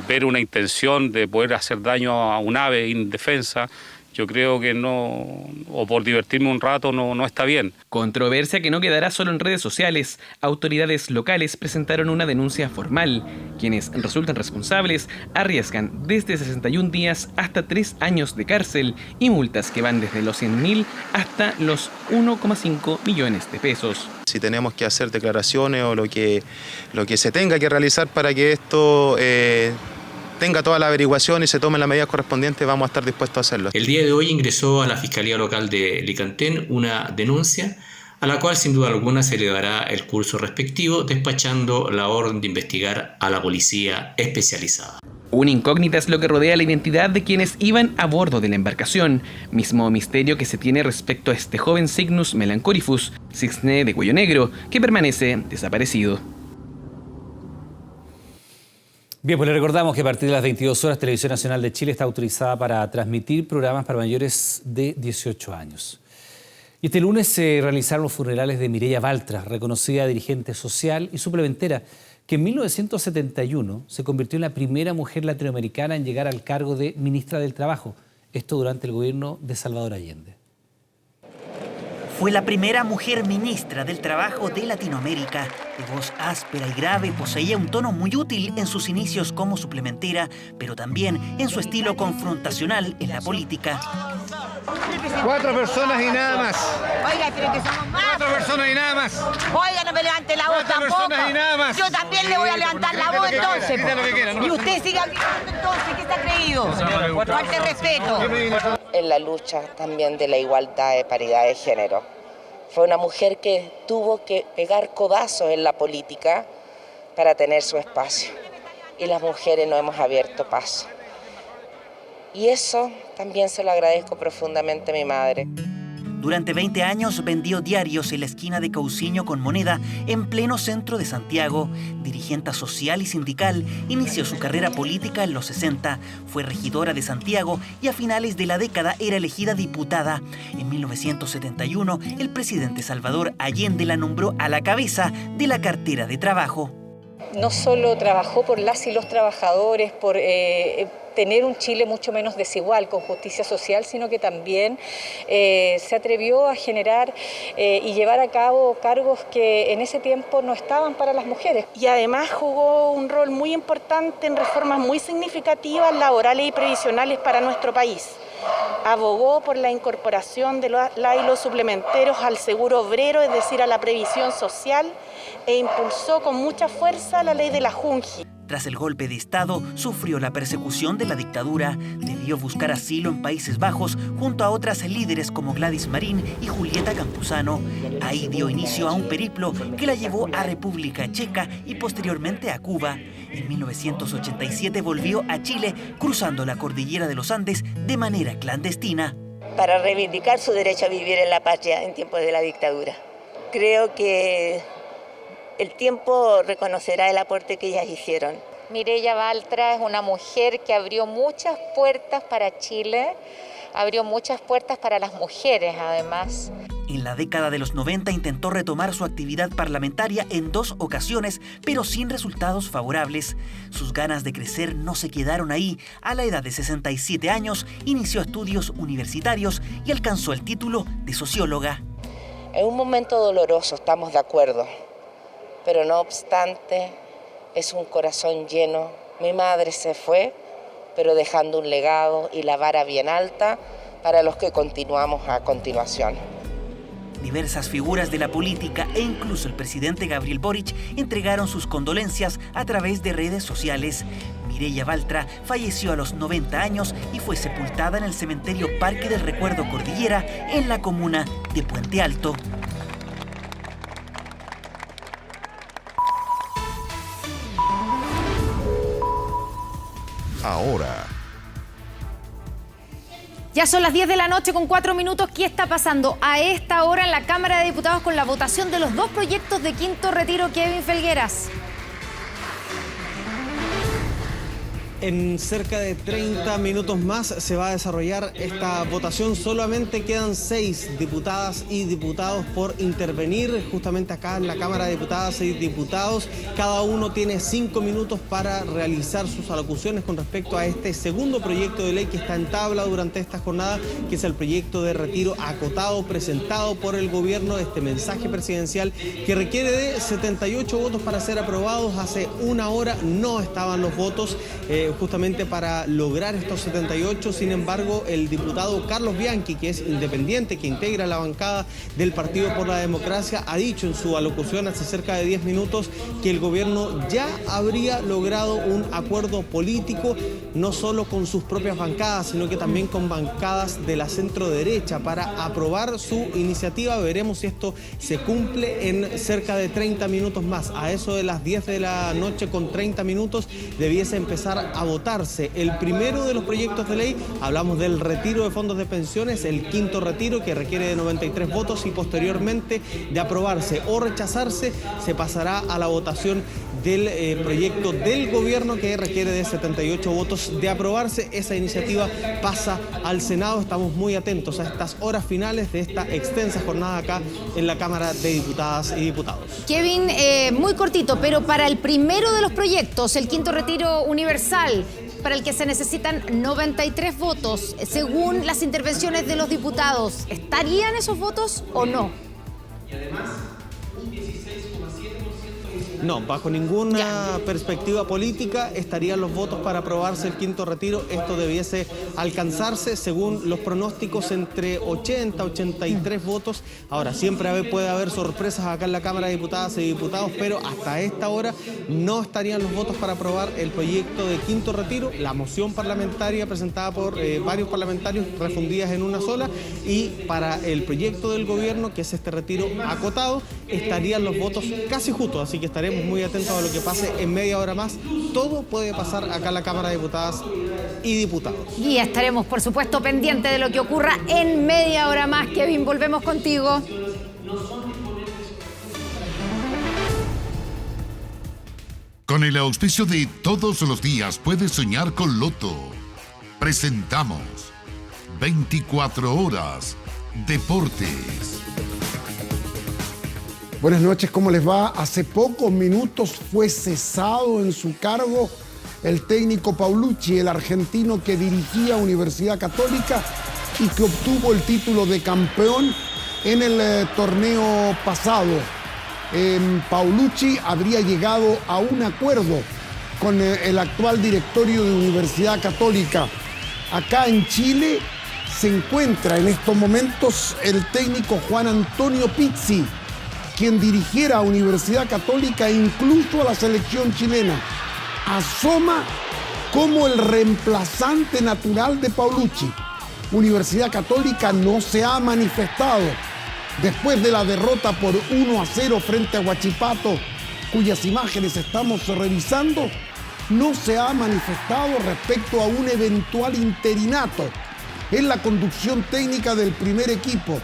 Ver una intención de poder hacer daño a un ave indefensa, yo creo que no, o por divertirme un rato, no está bien. Controversia que no quedará solo en redes sociales. Autoridades locales presentaron una denuncia formal. Quienes resultan responsables arriesgan desde 61 días hasta 3 años de cárcel y multas que van desde los 100.000 hasta los 1,5 millones de pesos. Si tenemos que hacer declaraciones o lo que se tenga que realizar para que esto tenga toda la averiguación y se tomen las medidas correspondientes, vamos a estar dispuestos a hacerlo. El día de hoy ingresó a la Fiscalía Local de Licantén una denuncia a la cual sin duda alguna se le dará el curso respectivo, despachando la orden de investigar a la policía especializada. Una incógnita es lo que rodea la identidad de quienes iban a bordo de la embarcación, mismo misterio que se tiene respecto a este joven Cygnus melancorifus, cisne de cuello negro, que permanece desaparecido. Bien, pues le recordamos que a partir de las 22 horas Televisión Nacional de Chile está autorizada para transmitir programas para mayores de 18 años. Y este lunes se realizaron los funerales de Mireya Baltra, reconocida dirigente social y suplementera, que en 1971 se convirtió en la primera mujer latinoamericana en llegar al cargo de ministra del Trabajo, esto durante el gobierno de Salvador Allende. Fue la primera mujer ministra del Trabajo de Latinoamérica. De voz áspera y grave, poseía un tono muy útil en sus inicios como suplementera, pero también en su estilo confrontacional en la política. 4 personas y nada más. Oiga, pero que somos más. 4 personas y nada más. Oiga, no me levante la voz tampoco. 4 personas y nada más. Yo también le voy a levantar la voz entonces. Grita lo que quiera, ¿no? Y usted siga gritando entonces, ¿qué se ha creído? Falta de respeto. En la lucha también de la igualdad de paridad de género. Fue una mujer que tuvo que pegar codazos en la política para tener su espacio. Y las mujeres no hemos abierto paso. Y eso también se lo agradezco profundamente a mi madre. Durante 20 años vendió diarios en la esquina de Cauciño con Moneda, en pleno centro de Santiago. Dirigente social y sindical, inició su carrera política en los 60. Fue regidora de Santiago y a finales de la década era elegida diputada. En 1971, el presidente Salvador Allende la nombró a la cabeza de la cartera de trabajo. No solo trabajó por las y los trabajadores, por tener un Chile mucho menos desigual, con justicia social, sino que también se atrevió a generar y llevar a cabo cargos que en ese tiempo no estaban para las mujeres. Y además jugó un rol muy importante en reformas muy significativas laborales y previsionales para nuestro país. Abogó por la incorporación de la y los suplementeros al seguro obrero, es decir, a la previsión social, e impulsó con mucha fuerza la ley de la Junji. Tras el golpe de Estado, sufrió la persecución de la dictadura. Debió buscar asilo en Países Bajos junto a otras líderes como Gladys Marín y Julieta Campuzano. Ahí dio inicio a un periplo que la llevó a República Checa y posteriormente a Cuba. En 1987 volvió a Chile, cruzando la cordillera de los Andes de manera clandestina. Para reivindicar su derecho a vivir en la patria en tiempos de la dictadura. Creo que el tiempo reconocerá el aporte que ellas hicieron. Mireya Baltra es una mujer que abrió muchas puertas para Chile, abrió muchas puertas para las mujeres además. En la década de los 90 intentó retomar su actividad parlamentaria en 2 ocasiones, pero sin resultados favorables. Sus ganas de crecer no se quedaron ahí. A la edad de 67 años inició estudios universitarios y alcanzó el título de socióloga. Es un momento doloroso, estamos de acuerdo. Pero no obstante, es un corazón lleno. Mi madre se fue, pero dejando un legado y la vara bien alta para los que continuamos a continuación. Diversas figuras de la política e incluso el presidente Gabriel Boric entregaron sus condolencias a través de redes sociales. Mireya Baltra falleció a los 90 años y fue sepultada en el cementerio Parque del Recuerdo Cordillera en la comuna de Puente Alto. Ahora. Ya son las 10 de la noche con 4 minutos. ¿Qué está pasando a esta hora en la Cámara de Diputados con la votación de los dos proyectos de quinto retiro? Kevin Felgueras. En cerca de 30 minutos más se va a desarrollar esta votación. Solamente quedan 6 diputadas y diputados por intervenir justamente acá en la Cámara de Diputadas y Diputados. Cada uno tiene 5 minutos para realizar sus alocuciones con respecto a este segundo proyecto de ley que está en tabla durante esta jornada, que es el proyecto de retiro acotado presentado por el gobierno, este mensaje presidencial que requiere de 78 votos para ser aprobados. Hace una hora no estaban los votos justamente para lograr estos 78. Sin embargo, el diputado Carlos Bianchi, que es independiente, que integra la bancada del Partido por la Democracia, ha dicho en su alocución hace cerca de 10 minutos que el gobierno ya habría logrado un acuerdo político, no solo con sus propias bancadas, sino que también con bancadas de la centro derecha para aprobar su iniciativa. Veremos si esto se cumple en cerca de 30 minutos más. A eso de las 10 de la noche con 30 minutos debiese empezar a votarse el primero de los proyectos de ley. Hablamos del retiro de fondos de pensiones, el quinto retiro, que requiere de 93 votos, y posteriormente, de aprobarse o rechazarse, se pasará a la votación del proyecto del gobierno, que requiere de 78 votos. De aprobarse, esa iniciativa pasa al Senado. Estamos muy atentos a estas horas finales de esta extensa jornada acá en la Cámara de Diputadas y Diputados. Kevin, muy cortito, pero para el primero de los proyectos, el quinto retiro universal, para el que se necesitan 93 votos, según las intervenciones de los diputados, ¿estarían esos votos o no? Y además, no, bajo ninguna perspectiva política estarían los votos para aprobarse el quinto retiro. Esto debiese alcanzarse, según los pronósticos, entre 80 y 83 votos. Ahora, siempre puede haber sorpresas acá en la Cámara de Diputadas y Diputados, pero hasta esta hora no estarían los votos para aprobar el proyecto de quinto retiro, la moción parlamentaria presentada por varios parlamentarios refundidas en una sola, y para el proyecto del gobierno, que es este retiro acotado, estarían los votos casi justos, así que estaremos muy atentos a lo que pase en media hora más. Todo puede pasar acá en la Cámara de Diputadas y Diputados. Y estaremos, por supuesto, pendientes de lo que ocurra en media hora más. Kevin, volvemos contigo. Con el auspicio de Todos los días puedes soñar con Loto, presentamos 24 horas Deportes. Buenas noches, ¿cómo les va? Hace pocos minutos fue cesado en su cargo el técnico Paulucci, el argentino que dirigía Universidad Católica y que obtuvo el título de campeón en el torneo pasado. Paulucci habría llegado a un acuerdo con el actual directorio de Universidad Católica. Acá en Chile se encuentra en estos momentos el técnico Juan Antonio Pizzi, quien dirigiera a Universidad Católica e incluso a la selección chilena. Asoma como el reemplazante natural de Paulucci. Universidad Católica no se ha manifestado después de la derrota por 1-0 frente a Huachipato, cuyas imágenes estamos revisando. No se ha manifestado respecto a un eventual interinato en la conducción técnica del primer equipo,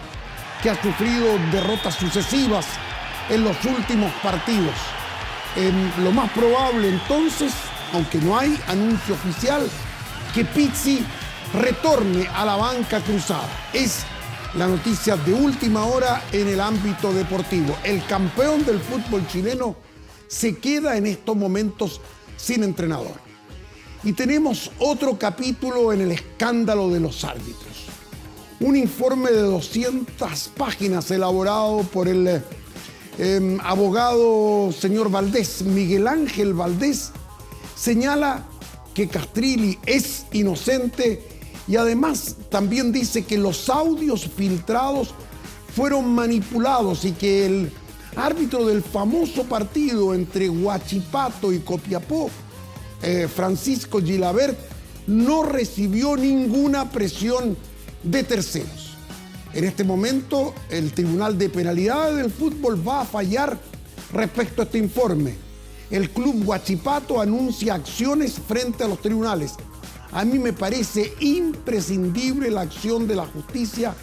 que ha sufrido derrotas sucesivas en los últimos partidos. Lo más probable entonces, aunque no hay anuncio oficial, que Pizzi retorne a la banca cruzada. Es la noticia de última hora en el ámbito deportivo. El campeón del fútbol chileno se queda en estos momentos sin entrenador. Y tenemos otro capítulo en el escándalo de los árbitros. Un informe de 200 páginas elaborado por el abogado señor Valdés, Miguel Ángel Valdés, señala que Castrilli es inocente y además también dice que los audios filtrados fueron manipulados y que el árbitro del famoso partido entre Huachipato y Copiapó Francisco Gilabert no recibió ninguna presión de terceros. En este momento, el Tribunal de Penalidades del Fútbol va a fallar respecto a este informe. El Club Huachipato anuncia acciones frente a los tribunales. A mí me parece imprescindible la acción de la justicia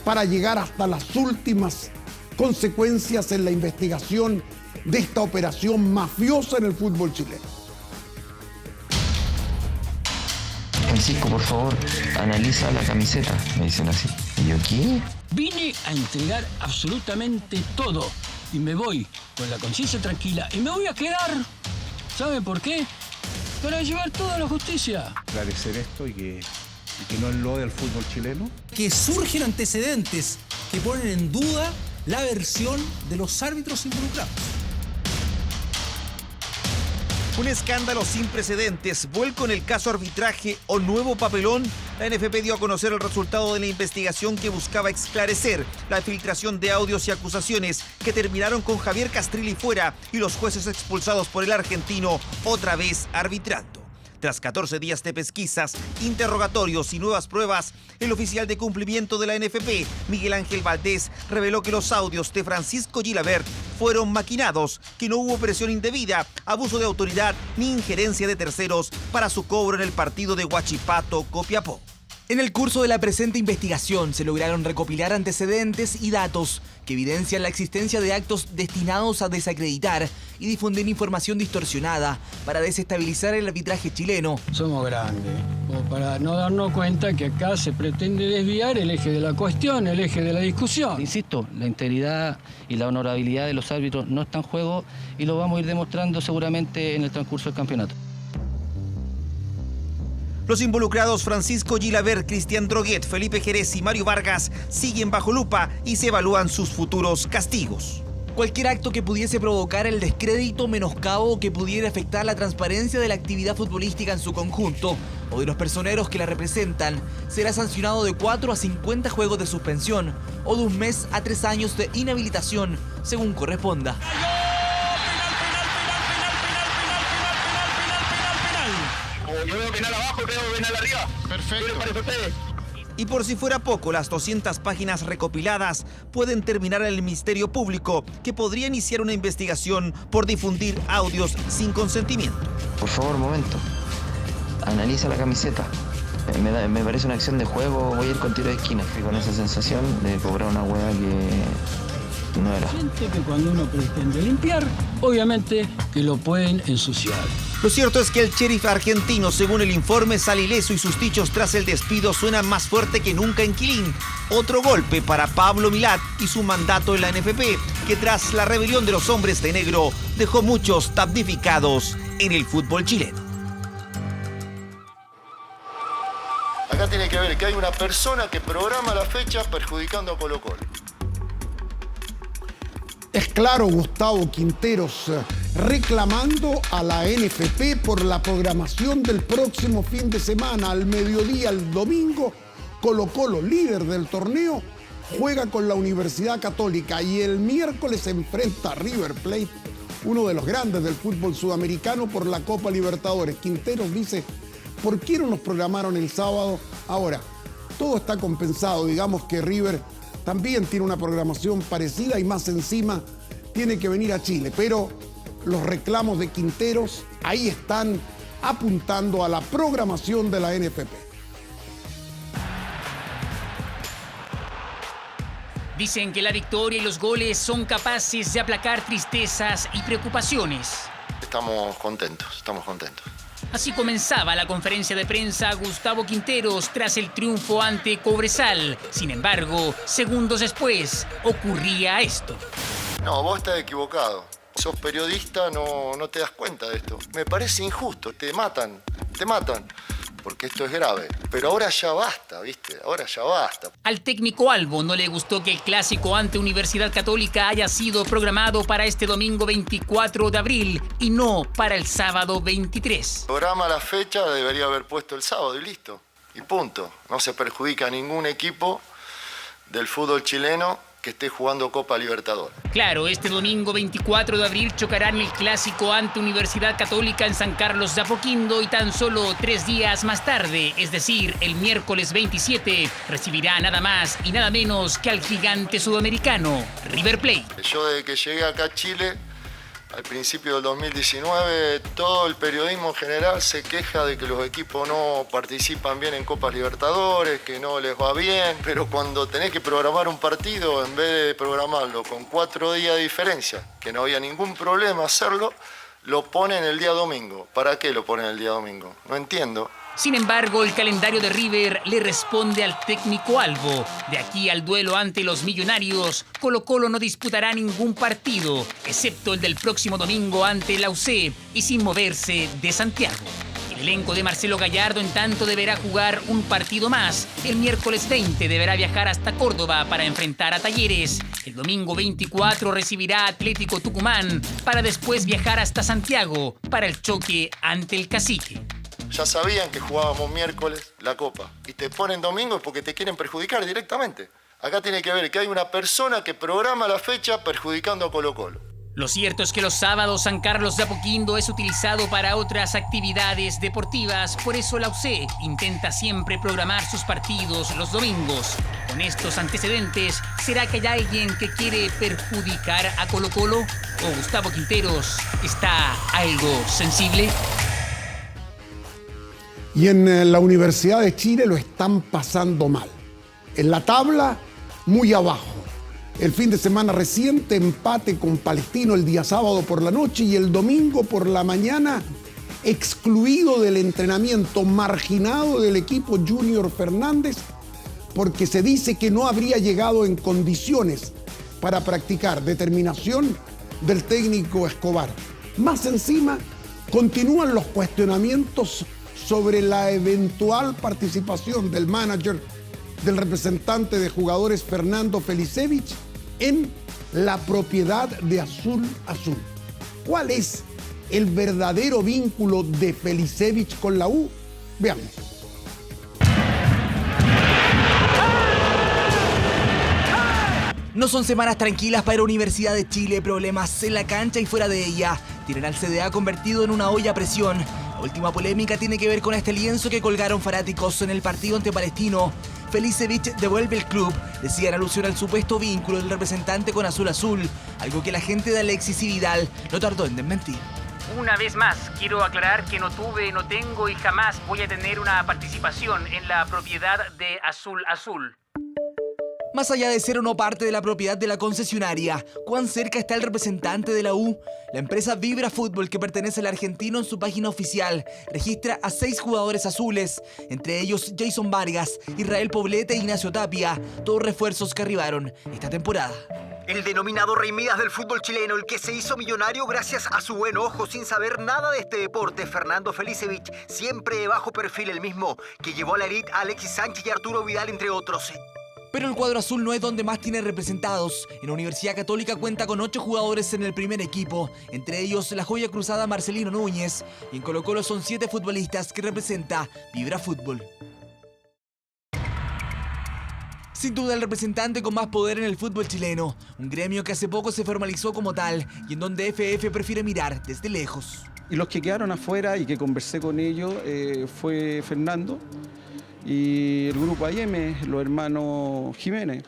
para llegar hasta las últimas consecuencias en la investigación de esta operación mafiosa en el fútbol chileno. Francisco, por favor, analiza la camiseta, me dicen así. ¿Y yo qué? Vine a entregar absolutamente todo y me voy con la conciencia tranquila y me voy a quedar. ¿Sabe por qué? Para llevar todo a la justicia. Esclarecer esto y que no enlode al fútbol chileno. Que surgen antecedentes que ponen en duda la versión de los árbitros involucrados. Un escándalo sin precedentes, vuelco en el caso arbitraje o nuevo papelón. La NFP dio a conocer el resultado de la investigación que buscaba esclarecer la filtración de audios y acusaciones que terminaron con Javier Castrilli fuera y los jueces expulsados por el argentino otra vez arbitrando. Tras 14 días de pesquisas, interrogatorios y nuevas pruebas, el oficial de cumplimiento de la NFP, Miguel Ángel Valdés, reveló que los audios de Francisco Gilabert fueron maquinados, que no hubo presión indebida, abuso de autoridad ni injerencia de terceros para su cobro en el partido de Huachipato, Copiapó. En el curso de la presente investigación se lograron recopilar antecedentes y datos que evidencian la existencia de actos destinados a desacreditar y difundir información distorsionada para desestabilizar el arbitraje chileno. Somos grandes, como para no darnos cuenta que acá se pretende desviar el eje de la cuestión, el eje de la discusión. Insisto, la integridad y la honorabilidad de los árbitros no está en juego y lo vamos a ir demostrando seguramente en el transcurso del campeonato. Los involucrados Francisco Gilabert, Cristian Droguet, Felipe Jerez y Mario Vargas siguen bajo lupa y se evalúan sus futuros castigos. Cualquier acto que pudiese provocar el descrédito, menoscabo o que pudiera afectar la transparencia de la actividad futbolística en su conjunto o de los personeros que la representan será sancionado de 4 a 50 juegos de suspensión o de 1 mes a 3 años de inhabilitación, según corresponda. Yo veo penal abajo, creo penal arriba. Perfecto. Y por si fuera poco, las 200 páginas recopiladas pueden terminar en el Ministerio Público, que podría iniciar una investigación por difundir audios sin consentimiento. Por favor, momento. Analiza la camiseta. Me parece una acción de juego, voy a ir con tiro de esquina. Fui con esa sensación de cobrar una hueá que no era. Gente que cuando uno pretende limpiar, obviamente que lo pueden ensuciar. Lo cierto es que el sheriff argentino, según el informe, sale ileso y sus dichos tras el despido suenan más fuerte que nunca en Quilín. Otro golpe para Pablo Milat y su mandato en la NFP, que tras la rebelión de los hombres de negro dejó muchos damnificados en el fútbol chileno. Acá tiene que ver que hay una persona que programa la fecha perjudicando a Colo-Colo. Es claro, Gustavo Quinteros reclamando a la NFP por la programación del próximo fin de semana. Al mediodía, el domingo, Colo-Colo, líder del torneo, juega con la Universidad Católica y el miércoles se enfrenta a River Plate, uno de los grandes del fútbol sudamericano, por la Copa Libertadores. Quinteros dice, ¿por qué no nos programaron el sábado? Ahora, todo está compensado. Digamos que River también tiene una programación parecida y más encima tiene que venir a Chile. Pero los reclamos de Quinteros ahí están apuntando a la programación de la NFP. Dicen que la victoria y los goles son capaces de aplacar tristezas y preocupaciones. Estamos contentos. Así comenzaba la conferencia de prensa Gustavo Quinteros tras el triunfo ante Cobresal. Sin embargo, segundos después, ocurría esto. No, vos estás equivocado. Sos periodista, no te das cuenta de esto. Me parece injusto. Te matan. Porque esto es grave. Pero ahora ya basta, ¿viste? Ahora ya basta. Al técnico Albo no le gustó que el clásico ante Universidad Católica haya sido programado para este domingo 24 de abril y no para el sábado 23. Programa la fecha, debería haber puesto el sábado y listo. Y punto. No se perjudica a ningún equipo del fútbol chileno que esté jugando Copa Libertadores. Claro, este domingo 24 de abril chocarán el clásico ante Universidad Católica en San Carlos de Apoquindo y tan solo 3 días más tarde, es decir, el miércoles 27, recibirá nada más y nada menos que al gigante sudamericano, River Plate. Yo desde que llegué acá a Chile, al principio del 2019, todo el periodismo en general se queja de que los equipos no participan bien en Copas Libertadores, que no les va bien, pero cuando tenés que programar un partido, en vez de programarlo con 4 días de diferencia, que no había ningún problema hacerlo, lo ponen el día domingo. ¿Para qué lo ponen el día domingo? No entiendo. Sin embargo, el calendario de River le responde al técnico Albo. De aquí al duelo ante los Millonarios, Colo-Colo no disputará ningún partido, excepto el del próximo domingo ante la UC y sin moverse de Santiago. El elenco de Marcelo Gallardo, en tanto, deberá jugar un partido más. El miércoles 20 deberá viajar hasta Córdoba para enfrentar a Talleres. El domingo 24 recibirá a Atlético Tucumán para después viajar hasta Santiago para el choque ante el Cacique. Ya sabían que jugábamos miércoles la Copa y te ponen domingo porque te quieren perjudicar directamente. Acá tiene que ver que hay una persona que programa la fecha perjudicando a Colo-Colo. Lo cierto es que los sábados San Carlos de Apoquindo es utilizado para otras actividades deportivas, por eso la UC intenta siempre programar sus partidos los domingos. Con estos antecedentes, ¿será que hay alguien que quiere perjudicar a Colo-Colo? ¿O Gustavo Quinteros está algo sensible? Y en la Universidad de Chile lo están pasando mal. En la tabla, muy abajo. El fin de semana reciente, empate con Palestino el día sábado por la noche y el domingo por la mañana, excluido del entrenamiento, marginado del equipo Junior Fernández, porque se dice que no habría llegado en condiciones para practicar. Determinación del técnico Escobar. Más encima, continúan los cuestionamientos sobre la eventual participación del manager, del representante de jugadores Fernando Felicevich en la propiedad de Azul Azul. ¿Cuál es el verdadero vínculo de Felicevich con la U? Veamos. No son semanas tranquilas para Universidad de Chile, problemas en la cancha y fuera de ella. Tienen al CDA convertido en una olla a presión. La última polémica tiene que ver con este lienzo que colgaron fanáticos en el partido ante Palestino. Felicevich devuelve el club, decía en alusión al supuesto vínculo del representante con Azul Azul, algo que la gente de Alexis y Vidal no tardó en desmentir. Una vez más, quiero aclarar que no tuve, no tengo y jamás voy a tener una participación en la propiedad de Azul Azul. Más allá de ser o no parte de la propiedad de la concesionaria, ¿cuán cerca está el representante de la U? La empresa Vibra Fútbol, que pertenece al argentino, en su página oficial registra a 6 jugadores azules, entre ellos Jason Vargas, Israel Poblete e Ignacio Tapia, todos refuerzos que arribaron esta temporada. El denominado Rey Midas del fútbol chileno, el que se hizo millonario gracias a su buen ojo sin saber nada de este deporte, Fernando Felicevich, siempre de bajo perfil, el mismo que llevó a la elite a Alexis Sánchez y Arturo Vidal, entre otros. Pero el cuadro azul no es donde más tiene representados. En la Universidad Católica cuenta con 8 jugadores en el primer equipo, entre ellos la joya cruzada Marcelino Núñez, y en Colo-Colo son 7 futbolistas que representa Vibra Fútbol. Sin duda el representante con más poder en el fútbol chileno, un gremio que hace poco se formalizó como tal y en donde FF prefiere mirar desde lejos. Y los que quedaron afuera y que conversé con ellos fue Fernando y el grupo AM, los hermanos Jiménez.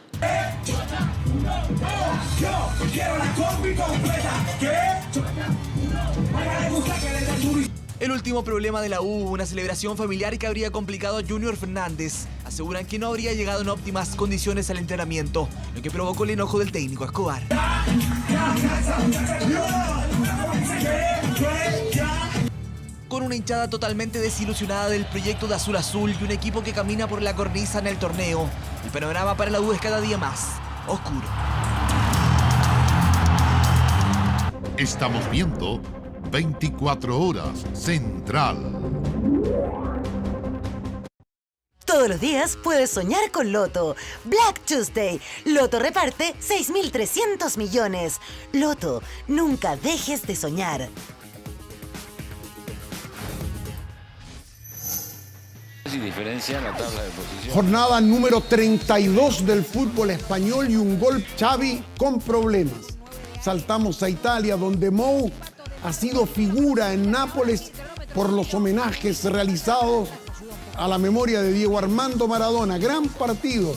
El último problema de la U, una celebración familiar que habría complicado a Junior Fernández. Aseguran que no habría llegado en óptimas condiciones al entrenamiento, lo que provocó el enojo del técnico Escobar. Con una hinchada totalmente desilusionada del proyecto de Azul Azul y un equipo que camina por la cornisa en el torneo, el panorama para la U es cada día más oscuro. Estamos viendo 24 horas Central. Todos los días puedes soñar con Loto. Black Tuesday. Loto reparte 6.300 millones. Loto, nunca dejes de soñar. diferencia en la tabla de posición. Jornada número 32 del fútbol español y un gol Xavi con problemas. Saltamos a Italia, donde Mou ha sido figura en Nápoles por los homenajes realizados a la memoria de Diego Armando Maradona. Gran partido.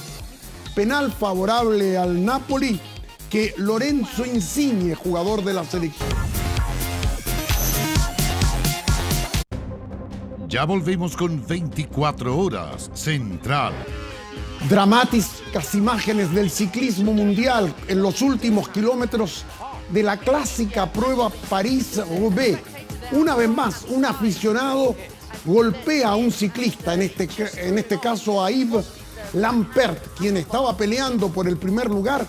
Penal favorable al Napoli que Lorenzo Insigne, jugador de la selección. Ya volvemos con 24 horas Central. Dramáticas imágenes del ciclismo mundial en los últimos kilómetros de la clásica prueba París-Roubaix. Una vez más, un aficionado golpea a un ciclista, en este caso a Yves Lampert, quien estaba peleando por el primer lugar.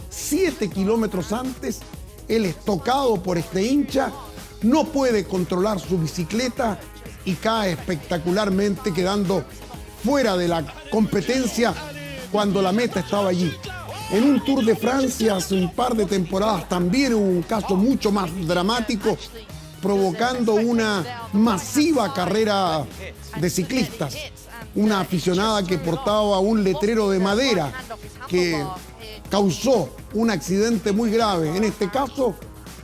7 kilómetros antes, él es tocado por este hincha, no puede controlar su bicicleta y cae espectacularmente, quedando fuera de la competencia cuando la meta estaba allí. En un Tour de Francia hace un par de temporadas también hubo un caso mucho más dramático, provocando una masiva carrera de ciclistas. Una aficionada que portaba un letrero de madera que causó un accidente muy grave. En este caso,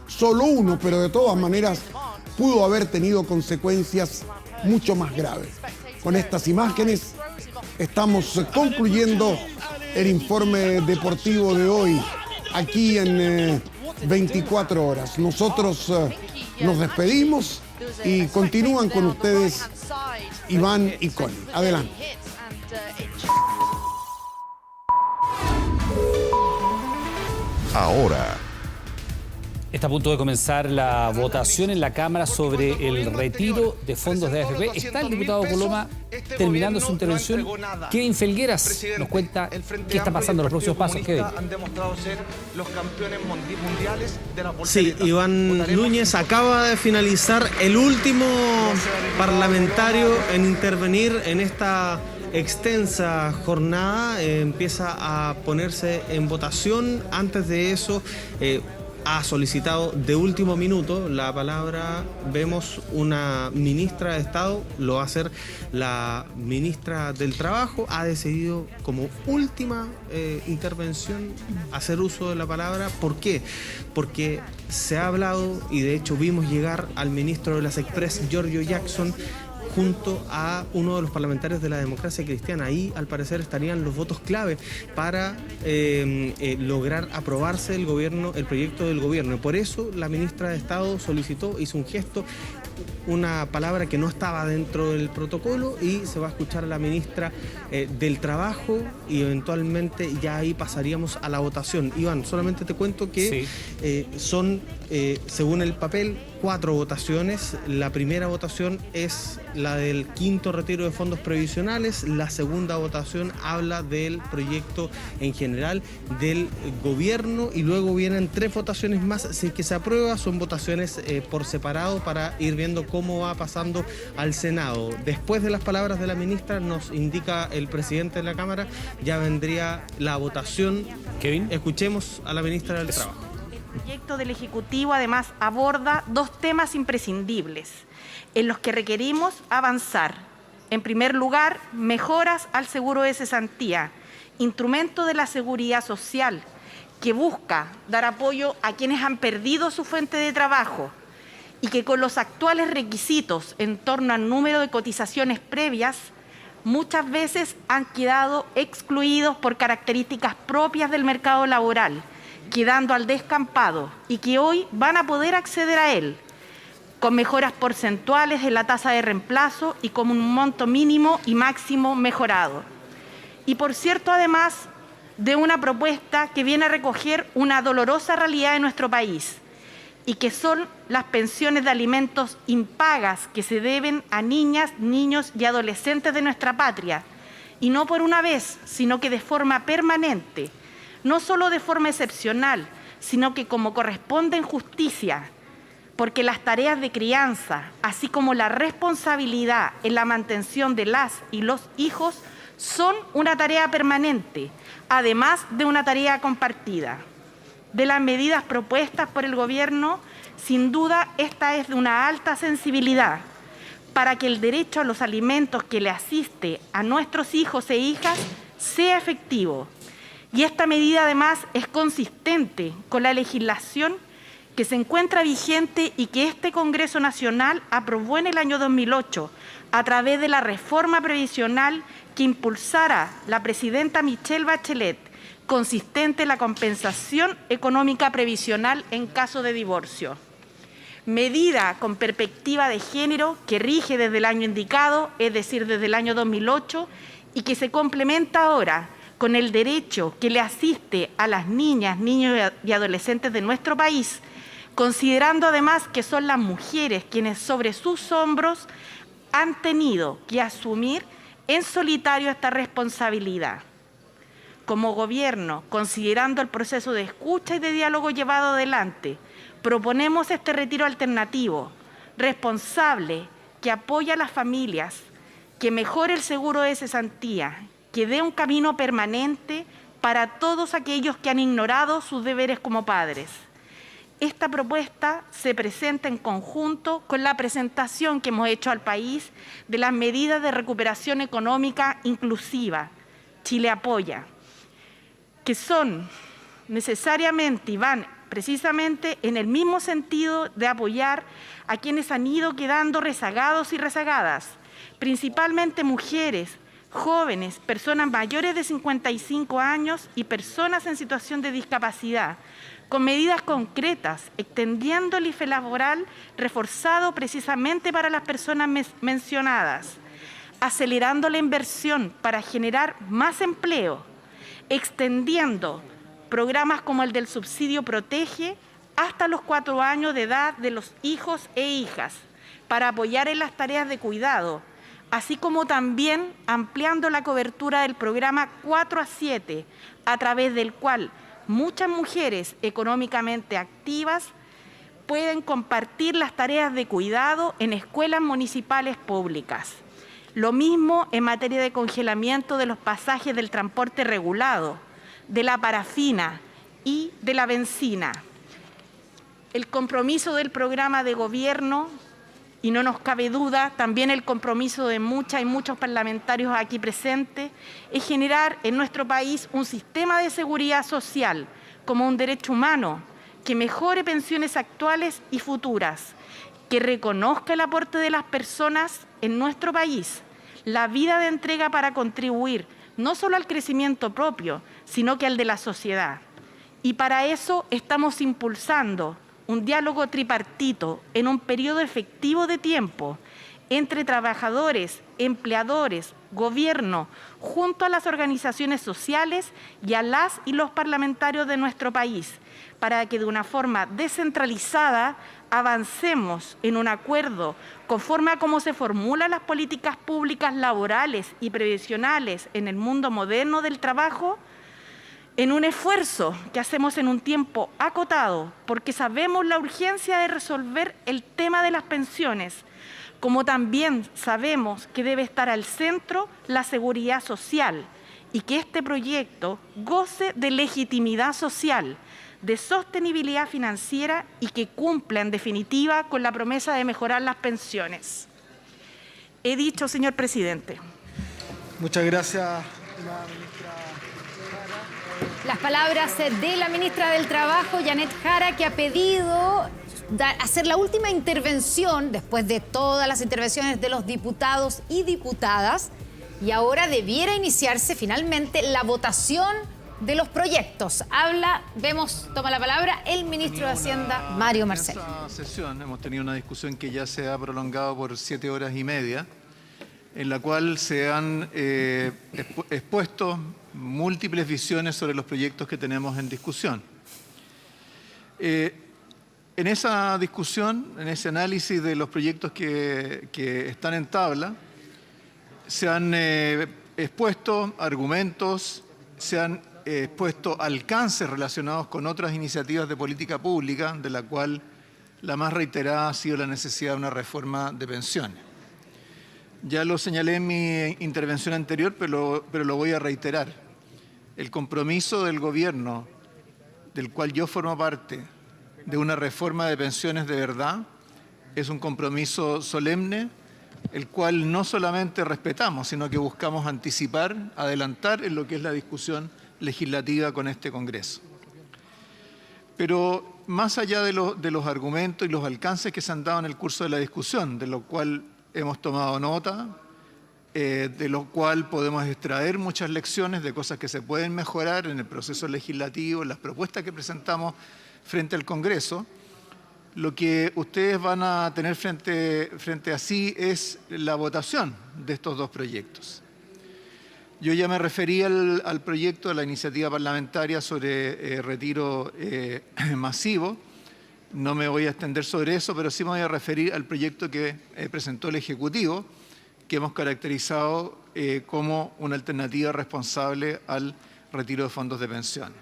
solo uno, pero de todas maneras pudo haber tenido consecuencias mucho más graves. Con estas imágenes estamos concluyendo el informe deportivo de hoy aquí en 24 horas. Nosotros nos despedimos y continúan con ustedes Iván y Connie. Adelante. Ahora. Está a punto de comenzar la votación en la Cámara sobre el retiro de fondos de AFP. Está el diputado Coloma terminando su intervención. Kevin Felgueras nos cuenta qué está pasando en los próximos pasos. Kevin. Han demostrado ser los campeones mundiales de la portería. Sí, Iván Núñez acaba de finalizar el último parlamentario en intervenir en esta extensa jornada. Empieza a ponerse en votación. Antes de eso, ha solicitado de último minuto la palabra. Vemos una ministra de Estado, lo va a hacer la ministra del Trabajo, ha decidido como última intervención hacer uso de la palabra. ¿Por qué? Porque se ha hablado, y de hecho vimos llegar al ministro de las Express, Giorgio Jackson, junto a uno de los parlamentarios de la Democracia Cristiana. Ahí, al parecer, estarían los votos clave para lograr aprobarse el proyecto del gobierno. Y por eso la ministra de Estado solicitó, hizo un gesto, una palabra que no estaba dentro del protocolo, y se va a escuchar a la ministra del Trabajo y eventualmente ya ahí pasaríamos a la votación. Iván, solamente te cuento que son, según el papel, 4 votaciones. La primera votación es la del quinto retiro de fondos previsionales. La segunda votación habla del proyecto en general del gobierno, y luego vienen 3 votaciones más. Si es que se aprueba, son votaciones por separado para ir viendo cómo va pasando al Senado. Después de las palabras de la ministra, nos indica el presidente de la Cámara, ya vendría la votación. Kevin, escuchemos a la ministra del Trabajo. El proyecto del Ejecutivo además aborda 2 temas imprescindibles en los que requerimos avanzar. En primer lugar, mejoras al seguro de cesantía, instrumento de la seguridad social que busca dar apoyo a quienes han perdido su fuente de trabajo y que con los actuales requisitos en torno al número de cotizaciones previas muchas veces han quedado excluidos por características propias del mercado laboral, quedando al descampado, y que hoy van a poder acceder a él, con mejoras porcentuales en la tasa de reemplazo y con un monto mínimo y máximo mejorado. Y por cierto, además de una propuesta que viene a recoger una dolorosa realidad de nuestro país, y que son las pensiones de alimentos impagas que se deben a niñas, niños y adolescentes de nuestra patria, y no por una vez, sino que de forma permanente, no solo de forma excepcional, sino que como corresponde en justicia, porque las tareas de crianza, así como la responsabilidad en la mantención de las y los hijos, son una tarea permanente, además de una tarea compartida. De las medidas propuestas por el Gobierno, sin duda esta es de una alta sensibilidad, para que el derecho a los alimentos que le asiste a nuestros hijos e hijas sea efectivo. Y esta medida además es consistente con la legislación que se encuentra vigente y que este Congreso Nacional aprobó en el año 2008 a través de la reforma previsional que impulsara la presidenta Michelle Bachelet, consistente en la compensación económica previsional en caso de divorcio. Medida con perspectiva de género que rige desde el año indicado, es decir, desde el año 2008, y que se complementa ahora con el derecho que le asiste a las niñas, niños y adolescentes de nuestro país, considerando además que son las mujeres quienes sobre sus hombros han tenido que asumir en solitario esta responsabilidad. Como gobierno, considerando el proceso de escucha y de diálogo llevado adelante, proponemos este retiro alternativo, responsable, que apoya a las familias, que mejore el seguro de cesantía, que dé un camino permanente para todos aquellos que han ignorado sus deberes como padres. Esta propuesta se presenta en conjunto con la presentación que hemos hecho al país de las medidas de recuperación económica inclusiva, Chile Apoya, que son necesariamente y van precisamente en el mismo sentido de apoyar a quienes han ido quedando rezagados y rezagadas, principalmente mujeres, jóvenes, personas mayores de 55 años y personas en situación de discapacidad, con medidas concretas, extendiendo el IFE laboral reforzado precisamente para las personas mencionadas, acelerando la inversión para generar más empleo, extendiendo programas como el del subsidio Protege hasta los 4 años de edad de los hijos e hijas, para apoyar en las tareas de cuidado, así como también ampliando la cobertura del programa 4 a 7, a través del cual muchas mujeres económicamente activas pueden compartir las tareas de cuidado en escuelas municipales públicas. Lo mismo en materia de congelamiento de los pasajes del transporte regulado, de la parafina y de la benzina. El compromiso del programa de gobierno, y no nos cabe duda, también el compromiso de muchas y muchos parlamentarios aquí presentes, es generar en nuestro país un sistema de seguridad social como un derecho humano que mejore pensiones actuales y futuras, que reconozca el aporte de las personas en nuestro país, la vida de entrega para contribuir no solo al crecimiento propio, sino que al de la sociedad. Y para eso estamos impulsando un diálogo tripartito en un periodo efectivo de tiempo entre trabajadores, empleadores, gobierno, junto a las organizaciones sociales y a las y los parlamentarios de nuestro país, para que de una forma descentralizada avancemos en un acuerdo conforme a cómo se formulan las políticas públicas laborales y previsionales en el mundo moderno del trabajo, en un esfuerzo que hacemos en un tiempo acotado, porque sabemos la urgencia de resolver el tema de las pensiones, como también sabemos que debe estar al centro la seguridad social y que este proyecto goce de legitimidad social, de sostenibilidad financiera y que cumpla en definitiva con la promesa de mejorar las pensiones. He dicho, señor presidente. Muchas gracias. Las palabras de la ministra del Trabajo, Janet Jara, que ha pedido hacer la última intervención después de todas las intervenciones de los diputados y diputadas, y ahora debiera iniciarse finalmente la votación de los proyectos. Toma la palabra el ministro de Hacienda, Mario Marcel. En esta sesión hemos tenido una discusión que ya se ha prolongado por 7 horas y media, en la cual se han expuesto múltiples visiones sobre los proyectos que tenemos en discusión. En esa discusión, en ese análisis de los proyectos que están en tabla, se han expuesto argumentos, se han expuesto alcances relacionados con otras iniciativas de política pública, de la cual la más reiterada ha sido la necesidad de una reforma de pensiones. Ya lo señalé en mi intervención anterior, pero lo voy a reiterar. El compromiso del gobierno, del cual yo formo parte, de una reforma de pensiones de verdad, es un compromiso solemne el cual no solamente respetamos, sino que buscamos anticipar, adelantar en lo que es la discusión legislativa con este Congreso. Pero más allá de los argumentos y los alcances que se han dado en el curso de la discusión, de lo cual hemos tomado nota, de lo cual podemos extraer muchas lecciones de cosas que se pueden mejorar en el proceso legislativo, en las propuestas que presentamos frente al Congreso, lo que ustedes van a tener frente a sí es la votación de estos dos proyectos. Yo ya me referí al proyecto de la iniciativa parlamentaria sobre retiro masivo. No me voy a extender sobre eso, pero sí me voy a referir al proyecto que presentó el Ejecutivo, que hemos caracterizado como una alternativa responsable al retiro de fondos de pensiones.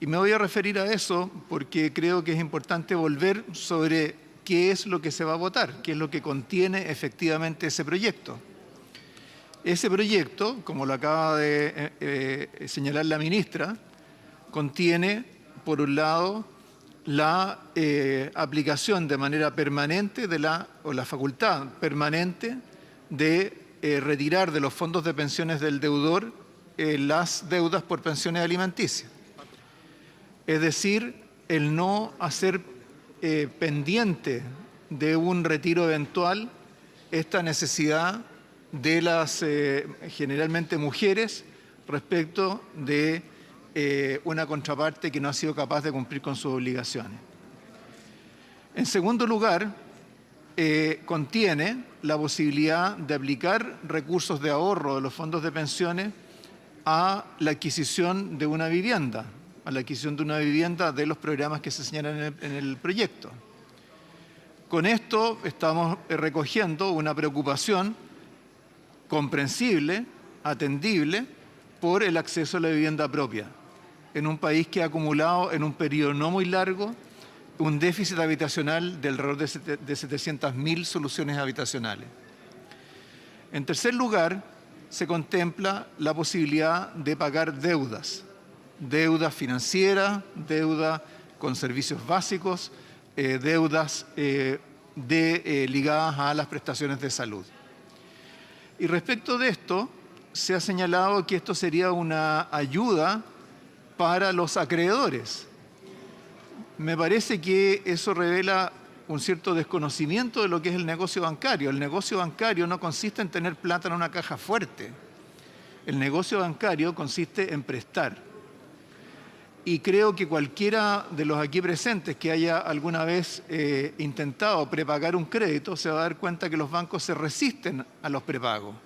Y me voy a referir a eso porque creo que es importante volver sobre qué es lo que se va a votar, qué es lo que contiene efectivamente ese proyecto. Ese proyecto, como lo acaba de señalar la ministra, contiene, por un lado, la aplicación de manera permanente o la facultad permanente de retirar de los fondos de pensiones del deudor las deudas por pensiones alimenticias. Es decir, el no hacer pendiente de un retiro eventual esta necesidad de las generalmente mujeres respecto de una contraparte que no ha sido capaz de cumplir con sus obligaciones. En segundo lugar, contiene la posibilidad de aplicar recursos de ahorro de los fondos de pensiones a la adquisición de una vivienda, de los programas que se señalan en el proyecto. Con esto estamos recogiendo una preocupación comprensible, atendible, por el acceso a la vivienda propia, en un país que ha acumulado en un periodo no muy largo un déficit habitacional de alrededor de 700.000 soluciones habitacionales. En tercer lugar, se contempla la posibilidad de pagar deudas financieras, deuda con servicios básicos, deudas ligadas a las prestaciones de salud. Y respecto de esto, se ha señalado que esto sería una ayuda para los acreedores. Me parece que eso revela un cierto desconocimiento de lo que es el negocio bancario. El negocio bancario no consiste en tener plata en una caja fuerte. El negocio bancario consiste en prestar. Y creo que cualquiera de los aquí presentes que haya alguna vez intentado prepagar un crédito se va a dar cuenta que los bancos se resisten a los prepagos.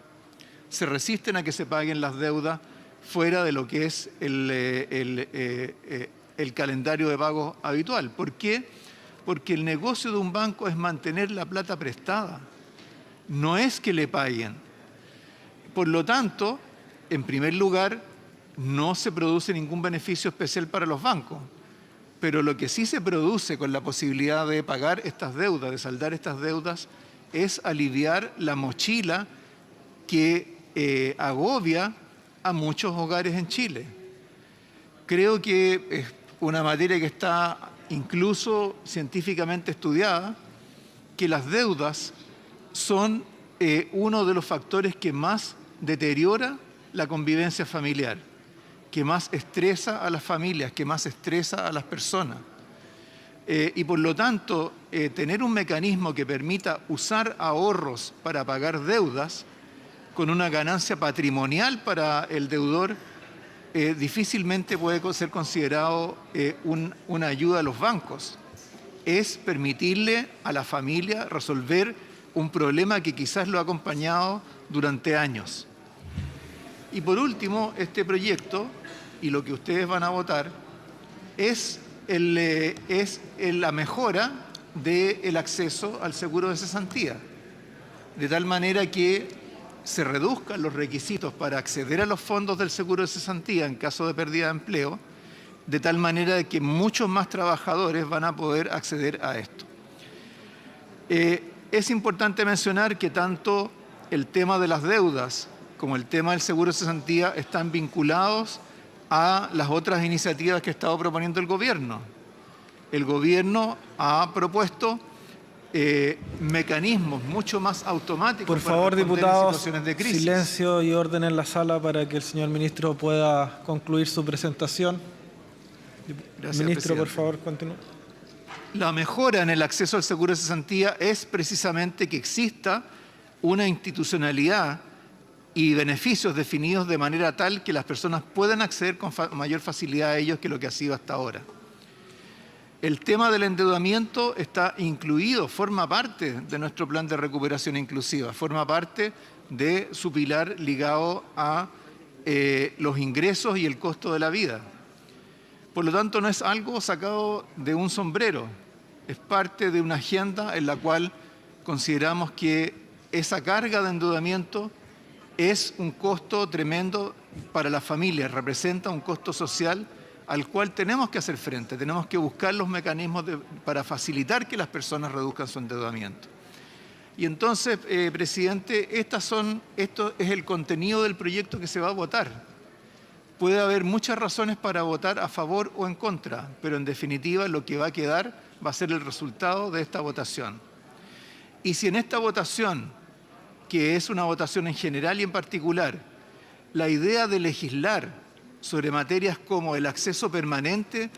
Se resisten a que se paguen las deudas fuera de lo que es el calendario de pagos habitual. ¿Por qué? Porque el negocio de un banco es mantener la plata prestada, no es que le paguen. Por lo tanto, en primer lugar, no se produce ningún beneficio especial para los bancos, pero lo que sí se produce con la posibilidad de pagar estas deudas, de saldar estas deudas, es aliviar la mochila que agobia a muchos hogares en Chile. Creo que es una materia que está incluso científicamente estudiada, que las deudas son uno de los factores que más deteriora la convivencia familiar, que más estresa a las familias, que más estresa a las personas. Y por lo tanto, tener un mecanismo que permita usar ahorros para pagar deudas con una ganancia patrimonial para el deudor, difícilmente puede ser considerado una ayuda a los bancos. Es permitirle a la familia resolver un problema que quizás lo ha acompañado durante años. Y por último, este proyecto, y lo que ustedes van a votar, es la mejora del acceso al seguro de cesantía, de tal manera que se reduzcan los requisitos para acceder a los fondos del seguro de cesantía en caso de pérdida de empleo, de tal manera que muchos más trabajadores van a poder acceder a esto. Es importante mencionar que tanto el tema de las deudas como el tema del seguro de cesantía están vinculados a las otras iniciativas que ha estado proponiendo el gobierno. El gobierno ha propuesto mecanismos mucho más automáticos. Por favor, diputados, silencio y orden en la sala para que el señor ministro pueda concluir su presentación. Gracias, ministro, presidente. por favor, continúe. La mejora en el acceso al seguro de cesantía es precisamente que exista una institucionalidad y beneficios definidos de manera tal que las personas puedan acceder con mayor facilidad a ellos que lo que ha sido hasta ahora. El tema del endeudamiento está incluido, forma parte de nuestro plan de recuperación inclusiva, forma parte de su pilar ligado a los ingresos y el costo de la vida. Por lo tanto, no es algo sacado de un sombrero, es parte de una agenda en la cual consideramos que esa carga de endeudamiento es un costo tremendo para las familias, representa un costo social al cual tenemos que hacer frente, tenemos que buscar los mecanismos para facilitar que las personas reduzcan su endeudamiento. Y entonces, presidente, esto es el contenido del proyecto que se va a votar. Puede haber muchas razones para votar a favor o en contra, pero en definitiva lo que va a quedar va a ser el resultado de esta votación. Y si en esta votación, que es una votación en general y en particular, la idea de legislar sobre materias como el acceso permanente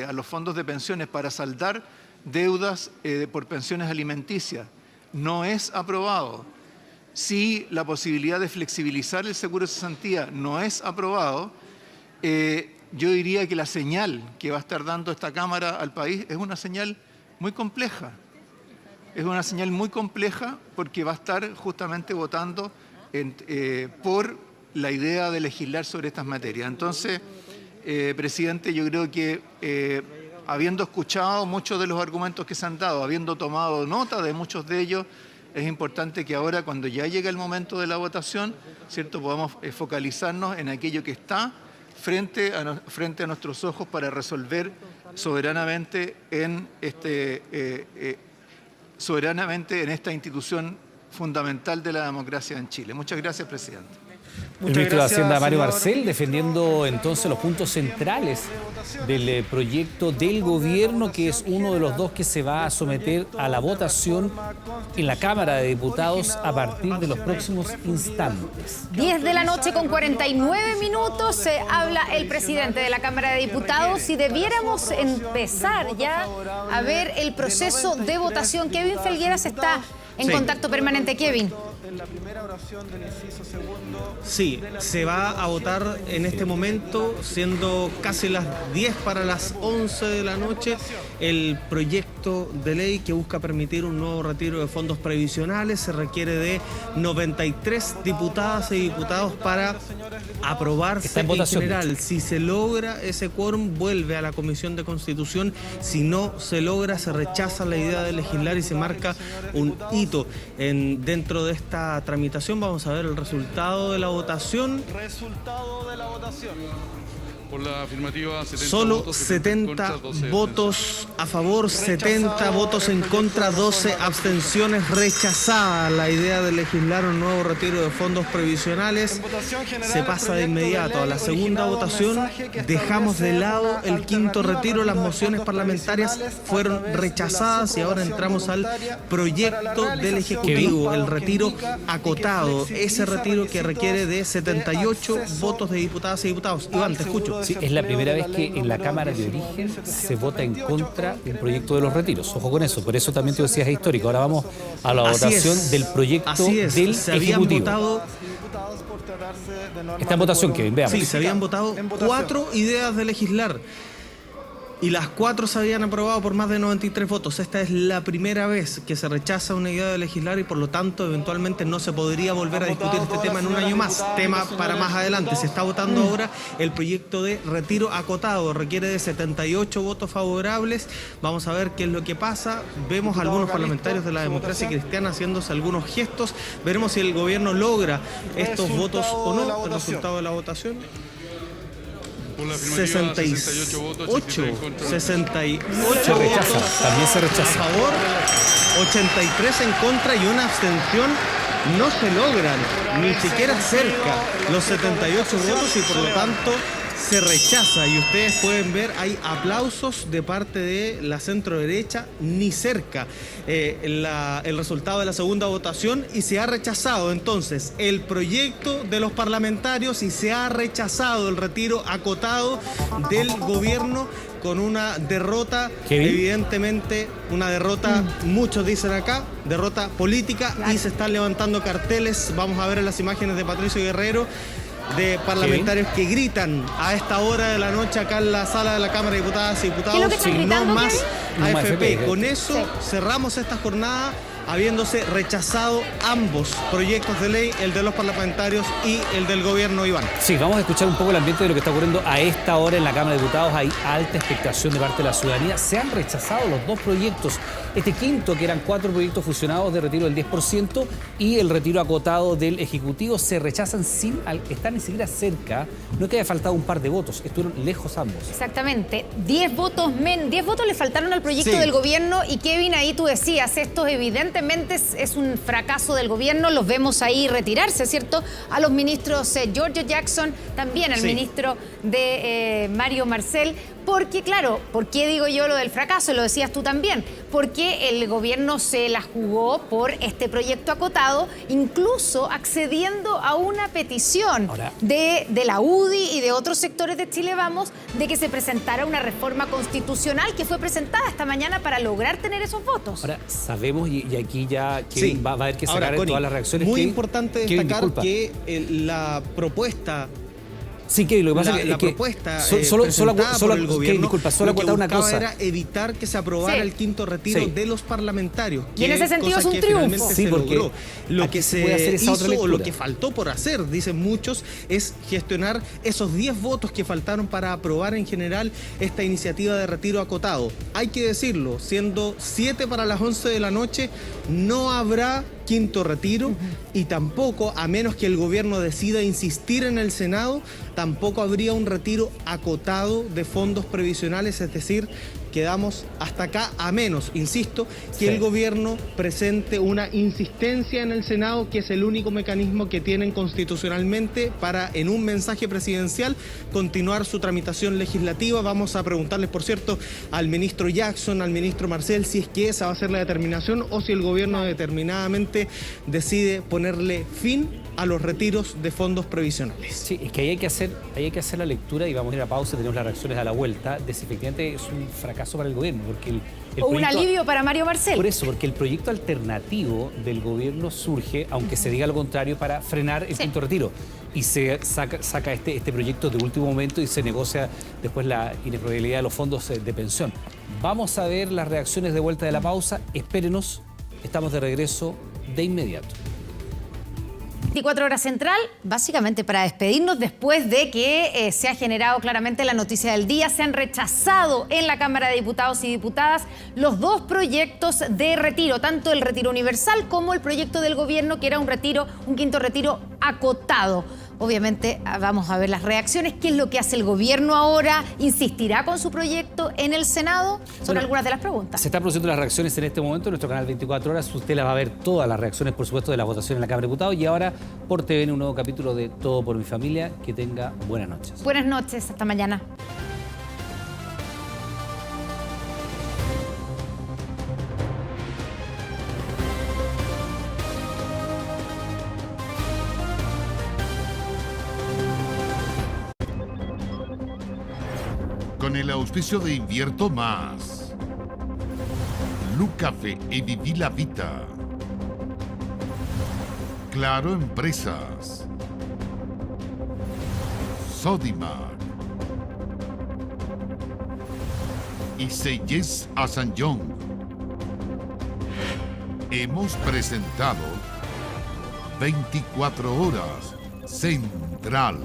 a los fondos de pensiones para saldar deudas por pensiones alimenticias no es aprobado, si la posibilidad de flexibilizar el seguro de cesantía no es aprobado, yo diría que la señal que va a estar dando esta Cámara al país es una señal muy compleja. Es una señal muy compleja porque va a estar justamente votando por la idea de legislar sobre estas materias. Entonces, presidente, yo creo que habiendo escuchado muchos de los argumentos que se han dado, habiendo tomado nota de muchos de ellos, es importante que ahora, cuando ya llegue el momento de la votación, ¿cierto?, podamos focalizarnos en aquello que está frente a nuestros ojos para resolver soberanamente en esta institución fundamental de la democracia en Chile. Muchas gracias, presidente. El ministro de Hacienda, Mario Marcel, defendiendo entonces los puntos centrales del proyecto del gobierno, que es uno de los dos que se va a someter a la votación en la Cámara de Diputados a partir de los próximos instantes. 10 de la noche con 49 minutos, se habla el presidente de la Cámara de Diputados y debiéramos empezar ya a ver el proceso de votación. Kevin Felgueras está en contacto permanente. Kevin. En la primera oración del inciso segundo. Sí, se va a votar en este momento, siendo casi las 10 para las 11 de la noche, el proyecto de ley que busca permitir un nuevo retiro de fondos previsionales. Se requiere de 93 diputadas y diputados para aprobarse en general. Si se logra ese quórum, vuelve a la Comisión de Constitución. Si no se logra, se rechaza la idea de legislar y se marca un hito dentro de esta tramitación. Vamos a ver el resultado de la votación. Por la afirmativa, 70 solo votos, 70 12 votos a favor, 70 votos en contra, 12 abstenciones. Rechazada la idea de legislar un nuevo retiro de fondos previsionales. Se pasa de inmediato a la segunda votación. Dejamos de lado el quinto retiro. Las mociones parlamentarias fueron rechazadas y ahora entramos al proyecto del Ejecutivo, el retiro acotado, ese retiro que requiere de 78 votos de diputadas y diputados. Iván, te escucho. Sí, es la primera vez que en la Cámara de Origen se vota en contra del proyecto de los retiros. Ojo con eso, por eso también te decías es histórico. Ahora vamos a la votación del proyecto del Ejecutivo. Está en votación, Kevin, veamos. Sí, se habían votado 4 ideas de legislar y las 4 se habían aprobado por más de 93 votos. Esta es la primera vez que se rechaza una idea de legislar y por lo tanto eventualmente no se podría volver a discutir este tema en un año más. Tema para más adelante. Se está votando ahora el proyecto de retiro acotado. Requiere de 78 votos favorables. Vamos a ver qué es lo que pasa. Vemos a algunos parlamentarios de la Democracia Cristiana haciéndose algunos gestos. Veremos si el gobierno logra estos votos o no. El resultado de la votación. 68 votos también se rechaza. A favor, 83 en contra y una abstención. No se logran ni siquiera cerca los 78 votos y por lo tanto se rechaza y ustedes pueden ver, hay aplausos de parte de la centro derecha, ni cerca el resultado de la segunda votación, y se ha rechazado entonces el proyecto de los parlamentarios y se ha rechazado el retiro acotado del gobierno con una derrota, evidentemente una derrota, muchos dicen acá, derrota política, y se están levantando carteles, vamos a ver en las imágenes de Patricio Guerrero, de parlamentarios que gritan a esta hora de la noche acá en la sala de la Cámara de Diputadas y Diputados, no más AFP. Con eso cerramos esta jornada, habiéndose rechazado ambos proyectos de ley, el de los parlamentarios y el del gobierno, Iván. Sí, vamos a escuchar un poco el ambiente de lo que está ocurriendo a esta hora en la Cámara de Diputados. Hay alta expectación de parte de la ciudadanía. Se han rechazado los dos proyectos. Este quinto, que eran 4 proyectos fusionados de retiro del 10%, y el retiro acotado del Ejecutivo, se rechazan sin estar ni siquiera cerca. No es que haya faltado un par de votos, estuvieron lejos ambos. Exactamente. 10 votos le faltaron al proyecto del gobierno, y Kevin, ahí tú decías, esto evidentemente es un fracaso del gobierno, los vemos ahí retirarse, ¿cierto? A los ministros Giorgio Jackson, también al ministro de Mario Marcel, porque claro, ¿por qué digo yo lo del fracaso? Lo decías tú también, porque el gobierno se la jugó por este proyecto acotado, incluso accediendo a una petición de la UDI y de otros sectores de Chile Vamos, de que se presentara una reforma constitucional que fue presentada esta mañana para lograr tener esos votos. Ahora, sabemos, y aquí ya va a haber que sacar todas las reacciones. Muy importante destacar que la propuesta... Sí, Kevin, lo que pasa es que la propuesta solo por el gobierno, acotar una cosa. Era evitar que se aprobara el quinto retiro de los parlamentarios. Y en ese sentido es un triunfo. Sí, porque lo que se hizo o lo que faltó por hacer, dicen muchos, es gestionar esos 10 votos que faltaron para aprobar en general esta iniciativa de retiro acotado. Hay que decirlo, siendo 7 para las 11 de la noche, no habrá quinto retiro, y tampoco, a menos que el gobierno decida insistir en el Senado, tampoco habría un retiro acotado de fondos previsionales, es decir, quedamos hasta acá, a menos, insisto, que el gobierno presente una insistencia en el Senado, que es el único mecanismo que tienen constitucionalmente para, en un mensaje presidencial, continuar su tramitación legislativa. Vamos a preguntarles, por cierto, al ministro Jackson, al ministro Marcel, si es que esa va a ser la determinación o si el gobierno determinadamente decide ponerle fin a los retiros de fondos previsionales. Sí, es que ahí hay que hacer la lectura, y vamos a ir a pausa, tenemos las reacciones a la vuelta, de si efectivamente es un fracaso para el gobierno, porque o un alivio para Mario Marcel. Por eso, porque el proyecto alternativo del gobierno surge, aunque se diga lo contrario, para frenar el quinto retiro. Y se saca este proyecto de último momento y se negocia después la inexigibilidad de los fondos de pensión. Vamos a ver las reacciones de vuelta de la pausa. Espérenos, estamos de regreso de inmediato. 24 horas central, básicamente para despedirnos después de que se ha generado claramente la noticia del día. Se han rechazado en la Cámara de Diputados y Diputadas los dos proyectos de retiro, tanto el retiro universal como el proyecto del gobierno, que era un quinto retiro acotado. Obviamente vamos a ver las reacciones. ¿Qué es lo que hace el gobierno ahora? ¿Insistirá con su proyecto en el Senado? Son algunas de las preguntas. Se están produciendo las reacciones en este momento en nuestro canal 24 horas. Usted las va a ver todas las reacciones, por supuesto, de la votación en la Cámara de Diputados. Y ahora por TVN un nuevo capítulo de Todo por mi familia. Que tenga buenas noches. Buenas noches, hasta mañana. Con el auspicio de Invierto Más, Lucafe e Viví la Vita, Claro Empresas, Sodimac y Seyes a San John. Hemos presentado 24 Horas Central.